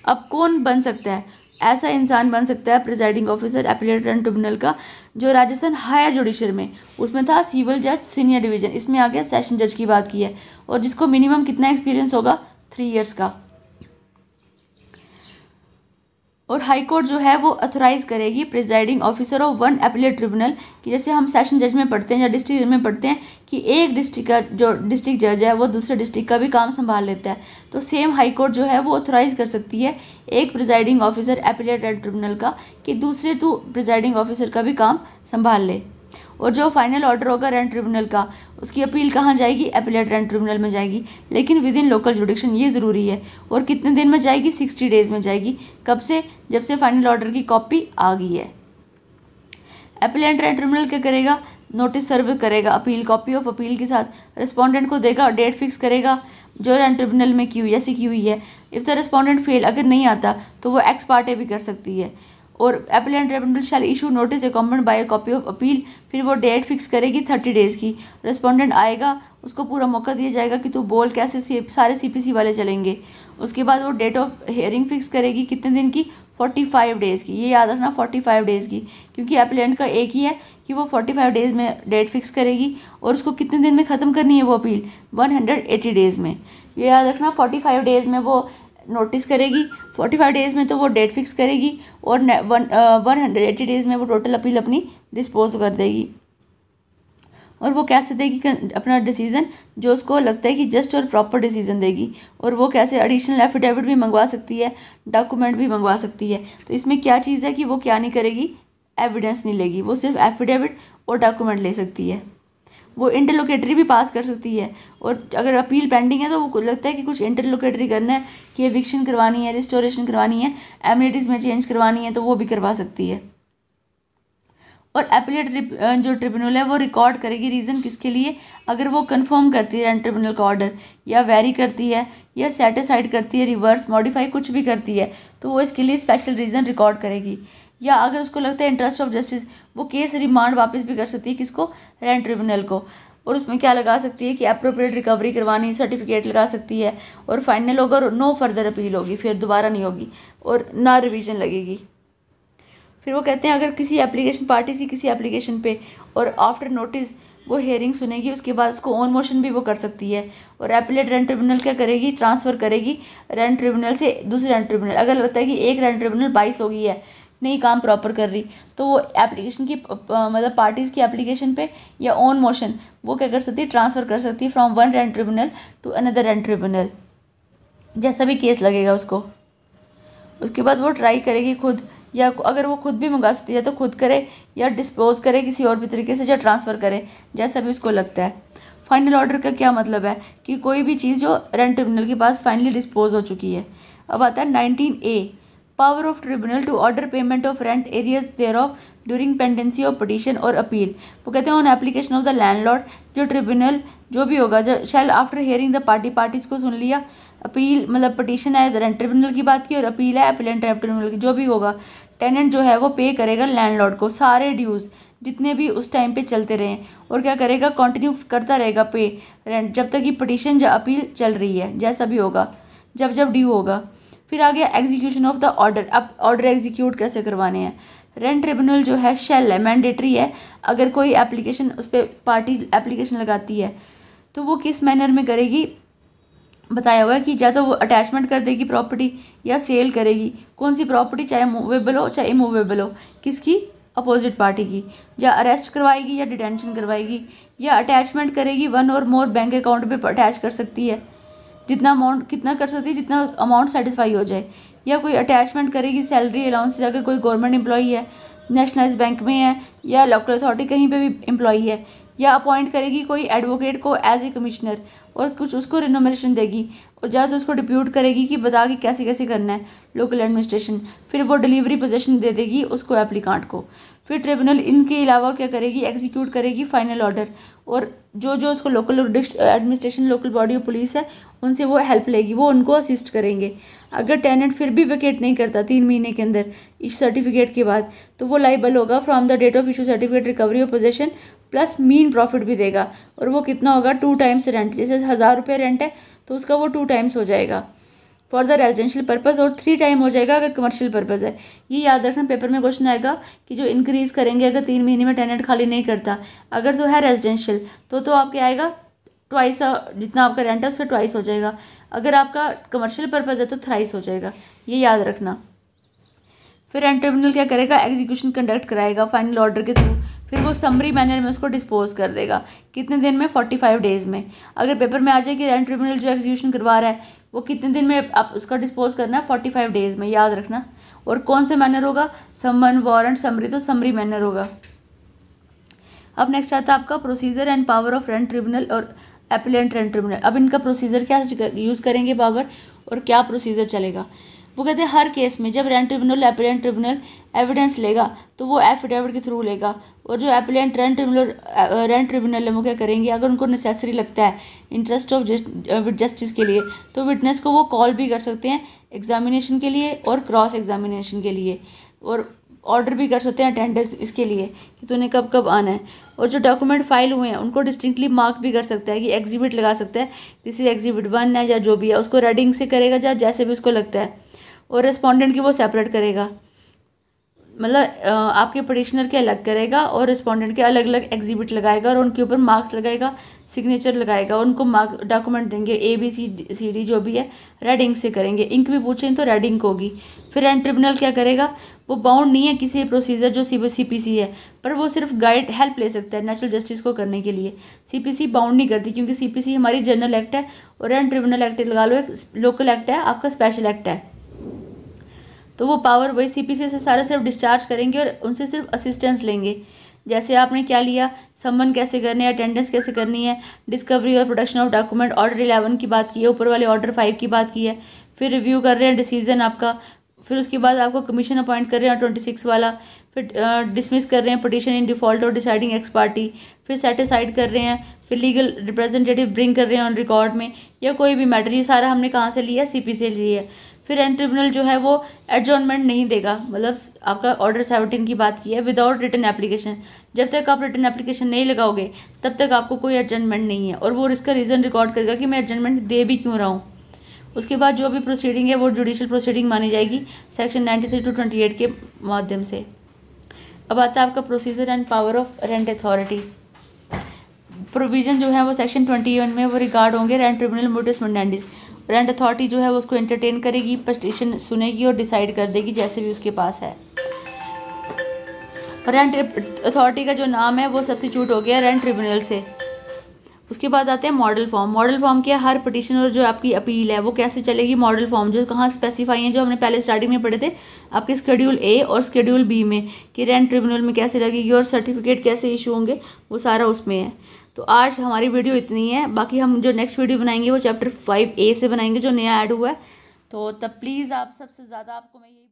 [SPEAKER 1] अब कौन बन सकता है, ऐसा इंसान बन सकता है presiding officer appellate rent tribunal का जो राजस्थान हायर जुडिशरी में, उसमें था सिविल जज सीनियर डिवीजन, इसमें आ गया सेशन जज की बात की है, और जिसको मिनिमम कितना एक्सपीरियंस होगा, 3 इयर्स का। और हाई कोर्ट जो है वो अथोराइज करेगी presiding officer of 1 appellate tribunal कि जैसे हम सेशन जज में पढ़ते हैं या डिस्ट्रिक्ट जज में पढ़ते हैं कि एक डिस्ट्रिक्ट का जो डिस्ट्रिक्ट जज है वो दूसरे डिस्ट्रिक्ट का भी काम संभाल लेता है, तो सेम हाई कोर्ट जो है वो अथोराइज कर सकती है एक presiding officer appellate rent tribunal का कि दूसरे प्रिजाइडिंग ऑफिसर का भी काम संभाल ले। और जो फाइनल ऑर्डर होगा रेंट ट्रिब्यूनल का, उसकी अपील कहाँ जाएगी, अपीलेट रेंट ट्रिब्यूनल में जाएगी, लेकिन विद इन लोकल जुडिक्शन, ये ज़रूरी है। और कितने दिन में जाएगी, 60 डेज में जाएगी। कब से, जब से फाइनल ऑर्डर की कॉपी आ गई है। अपीलेट रेंट ट्रिब्यूनल क्या करेगा, नोटिस सर्व करेगा अपील, कॉपी ऑफ अपील के साथ रिस्पोंडेंट को देगा, डेट फिक्स करेगा जो रेंट ट्रिब्यूनल में की हुई ऐसी की हुई है। इफ़ द रिस्पोंडेंट फेल, अगर नहीं आता तो वो एक्स पार्टे भी कर सकती है। और appellate tribunal shall issue notice accompanied by copy of appeal, फिर वो डेट फिक्स करेगी 30 डेज़ की। रिस्पोंडेंट आएगा, उसको पूरा मौका दिया जाएगा कि तू बोल कैसे सारे सीपीसी वाले चलेंगे। उसके बाद वो डेट ऑफ हियरिंग फिक्स करेगी कितने दिन की, 45 डेज़ की। ये याद रखना 45 डेज़ की, क्योंकि अपीलेंट का एक ही है कि वो 45 डेज़ में डेट फिक्स करेगी और उसको कितने दिन में ख़त्म करनी है वो अपील, 180 डेज़ में। ये याद रखना 45 डेज़ में वो नोटिस करेगी, 45 डेज़ में तो वो डेट फिक्स करेगी और 180 डेज़ में वो टोटल अपील अपनी डिस्पोज कर देगी। और वो कैसे देगी अपना डिसीज़न, जो उसको लगता है कि जस्ट और प्रॉपर डिसीज़न देगी। और वो कैसे, एडिशनल एफिडेविट भी मंगवा सकती है, डॉक्यूमेंट भी मंगवा सकती है। तो इसमें क्या चीज़ है कि वो क्या नहीं करेगी, एविडेंस नहीं लेगी, वो सिर्फ एफिडेविट और डॉक्यूमेंट ले सकती है। वो इंटरलोकेटरी भी पास कर सकती है, और अगर अपील पेंडिंग है तो वो लगता है कि कुछ इंटरलोकेटरी करना है, कि एविक्शन करवानी है, रिस्टोरेशन करवानी है, एमिनिटीज़ में चेंज करवानी है, तो वो भी करवा सकती है। और एपीलेट जो ट्रिब्यूनल है वो रिकॉर्ड करेगी रीज़न किसके लिए, अगर वो कंफर्म करती है रेंट ट्रिब्यूनल का ऑर्डर, या वेरी करती है, या सेटिसाइड करती है, रिवर्स मॉडिफाई कुछ भी करती है, तो वो इसके लिए स्पेशल रीज़न रिकॉर्ड करेगी। या अगर उसको लगता है इंटरेस्ट ऑफ जस्टिस, वो केस रिमांड वापस भी कर सकती है किसको, रेंट ट्रिब्यूनल को। और उसमें क्या लगा सकती है कि अप्रोप्रिएट रिकवरी करवानी, सर्टिफिकेट लगा सकती है, और फाइनल होगा और नो फर्दर अपील होगी, फिर दोबारा नहीं होगी और ना रिवीजन लगेगी। फिर वो कहते हैं अगर किसी एप्लीकेशन पार्टी की किसी एप्लीकेशन पे और आफ्टर नोटिस वो हेयरिंग सुनेगी, उसके बाद उसको ऑन मोशन भी वो कर सकती है। और एपीलेट रेंट ट्रिब्यूनल क्या करेगी, ट्रांसफ़र करेगी रेंट ट्रिब्यूनल से दूसरे रेंट ट्रिब्यूनल। अगर लगता है कि एक रेंट ट्रिब्यूनल 22 हो गई है, नहीं काम प्रॉपर कर रही, तो वो एप्लीकेशन की मतलब पार्टीज़ की एप्लीकेशन पे या ऑन मोशन वो क्या कर सकती है, ट्रांसफ़र कर सकती है from one rent tribunal to another rent tribunal, जैसा भी केस लगेगा उसको। उसके बाद वो ट्राई करेगी खुद, या अगर वो खुद भी मंगा सकती है तो खुद करे, या डिस्पोज करे किसी और भी तरीके से, या ट्रांसफ़र करे, जैसा भी उसको लगता है। फाइनल ऑर्डर का क्या मतलब है कि कोई भी चीज़ जो रेंट ट्रिब्यूनल के पास फाइनली डिस्पोज हो चुकी है। अब आता है 19A, power of tribunal to order payment of rent arrears thereof during pendency of petition और अपील। वो कहते हैं on application of the landlord, जो ट्रिब्यूनल जो भी होगा, जो shall after hearing the parties को सुन लिया, अपील मतलब पटिशन है रेंट ट्रिब्यूनल की बात की, और अपील है एपीलेंट रेंट ट्रिब्यूनल की, जो भी होगा टेनेंट जो है वो पे करेगा लैंडलॉर्ड को सारे ड्यूज़ जितने भी उस टाइम पे चलते रहें, और क्या करेगा, कंटिन्यू करता रहेगा पे रेंट जब तक कि पटिशन या अपील चल रही है, जैसा भी होगा, जब जब ड्यू होगा। फिर आ गया एग्जीक्यूशन ऑफ द ऑर्डर। अब ऑर्डर एग्जीक्यूट कैसे करवाने हैं। रेंट ट्रिब्यूनल जो है शेल है, मैंडेटरी है। अगर कोई एप्लीकेशन उस पर पार्टी एप्लीकेशन लगाती है तो वो किस मैनर में करेगी, बताया हुआ है कि या तो वो अटैचमेंट कर देगी प्रॉपर्टी, या सेल करेगी। कौन सी प्रॉपर्टी, चाहे मूवेबल हो चाहे इमूवेबल हो, किसकी, अपोजिट पार्टी की। या अरेस्ट करवाएगी या डिटेंशन करवाएगी, या अटैचमेंट करेगी, वन और मोर बैंक अकाउंट पे अटैच कर सकती है, जितना अमाउंट कितना कर सकती है, जितना अमाउंट सेटिस्फाई हो जाए। या कोई अटैचमेंट करेगी सैलरी अलाउंस, अगर कोई गवर्नमेंट एम्प्लॉई है, नेशनलाइज बैंक में है, या लोकल अथॉरिटी कहीं पे भी एम्प्लॉई है, या अपॉइंट करेगी कोई एडवोकेट को एज ए कमिश्नर और कुछ उसको रिनोमिनेशन देगी, और या तो उसको डिप्यूट करेगी कि बता कि कैसे कैसे करना है लोकल एडमिनिस्ट्रेशन। फिर वो डिलीवरी पोजीशन दे देगी उसको एप्लीकांट को। फिर ट्रिब्यूनल इनके अलावा क्या करेगी, एग्जीक्यूट करेगी फाइनल ऑर्डर, और जो जो उसको लोकल एडमिनिस्ट्रेशन लोकल बॉडी और पुलिस है उनसे वो हेल्प लेगी, वो उनको असिस्ट करेंगे। अगर टेनेंट फिर भी वेकेट नहीं करता 3 महीने के अंदर इस सर्टिफिकेट के बाद, तो वो लाइबल होगा from the date of issue certificate recovery of possession plus mean profit भी देगा। और वो कितना होगा, 2 टाइम्स रेंट। जैसे 1000 रुपये रेंट है तो उसका वो 2 टाइम्स हो जाएगा फॉर द रेजिडेंशियल पर्पज़, और 3 टाइम हो जाएगा अगर कमर्शियल पर्पज़ है। ये याद रखना, पेपर में क्वेश्चन आएगा कि जो इंक्रीज़ करेंगे अगर 3 महीने में टेनेंट खाली नहीं करता, अगर तो है रेजिडेंशियल तो आपके आएगा ट्वाइस, जितना आपका रेंट है उससे ट्वाइस हो जाएगा। अगर आपका कमर्शियल पर्पज़ है तो थ्राइस हो जाएगा, ये याद रखना। फिर रेंट ट्रिब्यूनल क्या करेगा, एग्जीक्यूशन कंडक्ट कराएगा फाइनल ऑर्डर के थ्रू। फिर वो समरी मैनर में उसको डिस्पोज कर देगा, कितने दिन में, 45 डेज़ में। अगर पेपर में आ जाए कि रेंट ट्रिब्यूनल जो एग्जीक्यूशन करवा रहा है वो कितने दिन में आप उसका डिस्पोज करना है, 45 डेज़ में, याद रखना। और कौन से मैनर होगा, समन, वारंट, समरी, तो समरी मैनर होगा। अब नेक्स्ट आता है आपका procedure and power of rent tribunal और एपीलेंट रेंट ट्रिब्यूनल। अब इनका प्रोसीजर क्या यूज़ करेंगे पावर, और क्या प्रोसीजर चलेगा। वो कहते हैं हर केस में जब रेंट ट्रिब्यूनल एपीलेंट ट्रिब्यूनल एविडेंस लेगा तो वो एफिडेविट के थ्रू लेगा, और जो एपीलेंट रेंट ट्रिब्यूनल है वो क्या करेंगे, अगर उनको नेसेसरी लगता है इंटरेस्ट ऑफ जस्टिस के लिए तो विटनेस को वो कॉल भी कर सकते हैं एग्जामिनेशन के लिए और क्रॉस एग्जामिनेशन के लिए, और ऑर्डर भी कर सकते हैं अटेंडेंस इसके लिए कि तूने कब कब आना है। और जो डॉक्यूमेंट फाइल हुए हैं उनको डिस्टिंक्टली मार्क भी कर सकता है कि एग्जिबिट लगा सकता है, दिस इज एग्जिबिट 1 है, या जो भी है उसको रेडिंग से करेगा या जैसे भी उसको लगता है। और रिस्पोंडेंट की वो सेपरेट करेगा, मतलब आपके पटिशनर के अलग करेगा और रिस्पोंडेंट के अलग अलग एग्जिबिट लगाएगा, और उनके ऊपर मार्क्स लगाएगा, सिग्नेचर लगाएगा, उनको मार्क डॉक्यूमेंट देंगे ABCD जो भी है रेडिंग से करेंगे। इंक भी पूछें तो रेडिंग होगी। फिर रेंट ट्रिब्यूनल क्या करेगा, वो बाउंड नहीं है किसी प्रोसीजर जो CPC है, पर वो सिर्फ गाइड हेल्प ले सकता है नेचुरल जस्टिस को करने के लिए। CPC बाउंड नहीं करती, क्योंकि CPC हमारी जनरल एक्ट है और रेंट ट्रिब्यूनल एक्ट लगा लो एक लोकल एक्ट है, आपका स्पेशल एक्ट है। तो वो पावर वही CPC से सारा सिर्फ डिस्चार्ज करेंगे और उनसे सिर्फ असिस्टेंस लेंगे। जैसे आपने क्या लिया, समन कैसे करने है, अटेंडेंस कैसे करनी है, डिस्कवरी और प्रोडक्शन ऑफ डॉक्यूमेंट, ऑर्डर 11 की बात की है, ऊपर वाले ऑर्डर 5 की बात की है, फिर रिव्यू कर रहे हैं डिसीजन आपका, फिर उसके बाद आपको कमीशन अपॉइंट कर रहे हैं 26 वाला, फिर डिसमिस कर रहे हैं पिटीशन इन डिफ़ॉल्ट और डिसाइडिंग एक्स पार्टी, फिर सेटिसाइड कर रहे हैं, फिर लीगल रिप्रेजेंटेटिव ब्रिंग कर रहे हैं ऑन रिकॉर्ड में, या कोई भी मैटर, ये सारा हमने कहाँ से लिया, CP से लिया है। फिर एंड ट्रिब्यूनल जो है वो एडजॉर्नमेंट नहीं देगा, मतलब आपका ऑर्डर 17 की बात की है, विदाउट रिटन एप्लीकेशन। जब तक आप रिटन एप्लीकेशन नहीं लगाओगे तब तक आपको कोई एडजॉर्नमेंट नहीं है, और वो इसका रीज़न रिकॉर्ड करेगा कि मैं एडजॉर्नमेंट दे भी क्यों रहा हूँ। उसके बाद जो भी प्रोसीडिंग है वो जुडिशियल प्रोसीडिंग मानी जाएगी सेक्शन 93 to 28 के माध्यम से। अब आता है आपका procedure and power of rent authority. Provision जो है वो सेक्शन 21 में वो रिगार्ड होंगे रेंट ट्रिब्यूनल मोटिस मुंडेंडिस। रेंट अथॉरिटी जो है वो उसको एंटरटेन करेगी, पिटीशन सुनेगी और डिसाइड कर देगी जैसे भी उसके पास है। रेंट अथॉरिटी का जो नाम है वो सब्स्टिट्यूट हो गया रेंट ट्रिब्यूनल से। उसके बाद आते हैं मॉडल फॉर्म। मॉडल फॉर्म क्या, हर पिटीशन और जो आपकी अपील है वो कैसे चलेगी, मॉडल फॉर्म जो कहाँ स्पेसिफाई है, जो हमने पहले स्टार्टिंग में पढ़े थे आपके शेड्यूल A और शेड्यूल B में कि रेंट ट्रिब्यूनल में कैसे लगेगी और सर्टिफिकेट कैसे इशू होंगे, वो सारा उसमें है। तो आज हमारी वीडियो इतनी है, बाकी हम जो नेक्स्ट वीडियो बनाएंगे वो चैप्टर 5A से बनाएंगे जो नया ऐड हुआ है। तो तब प्लीज़ आप सबसे ज़्यादा आपको मैं यही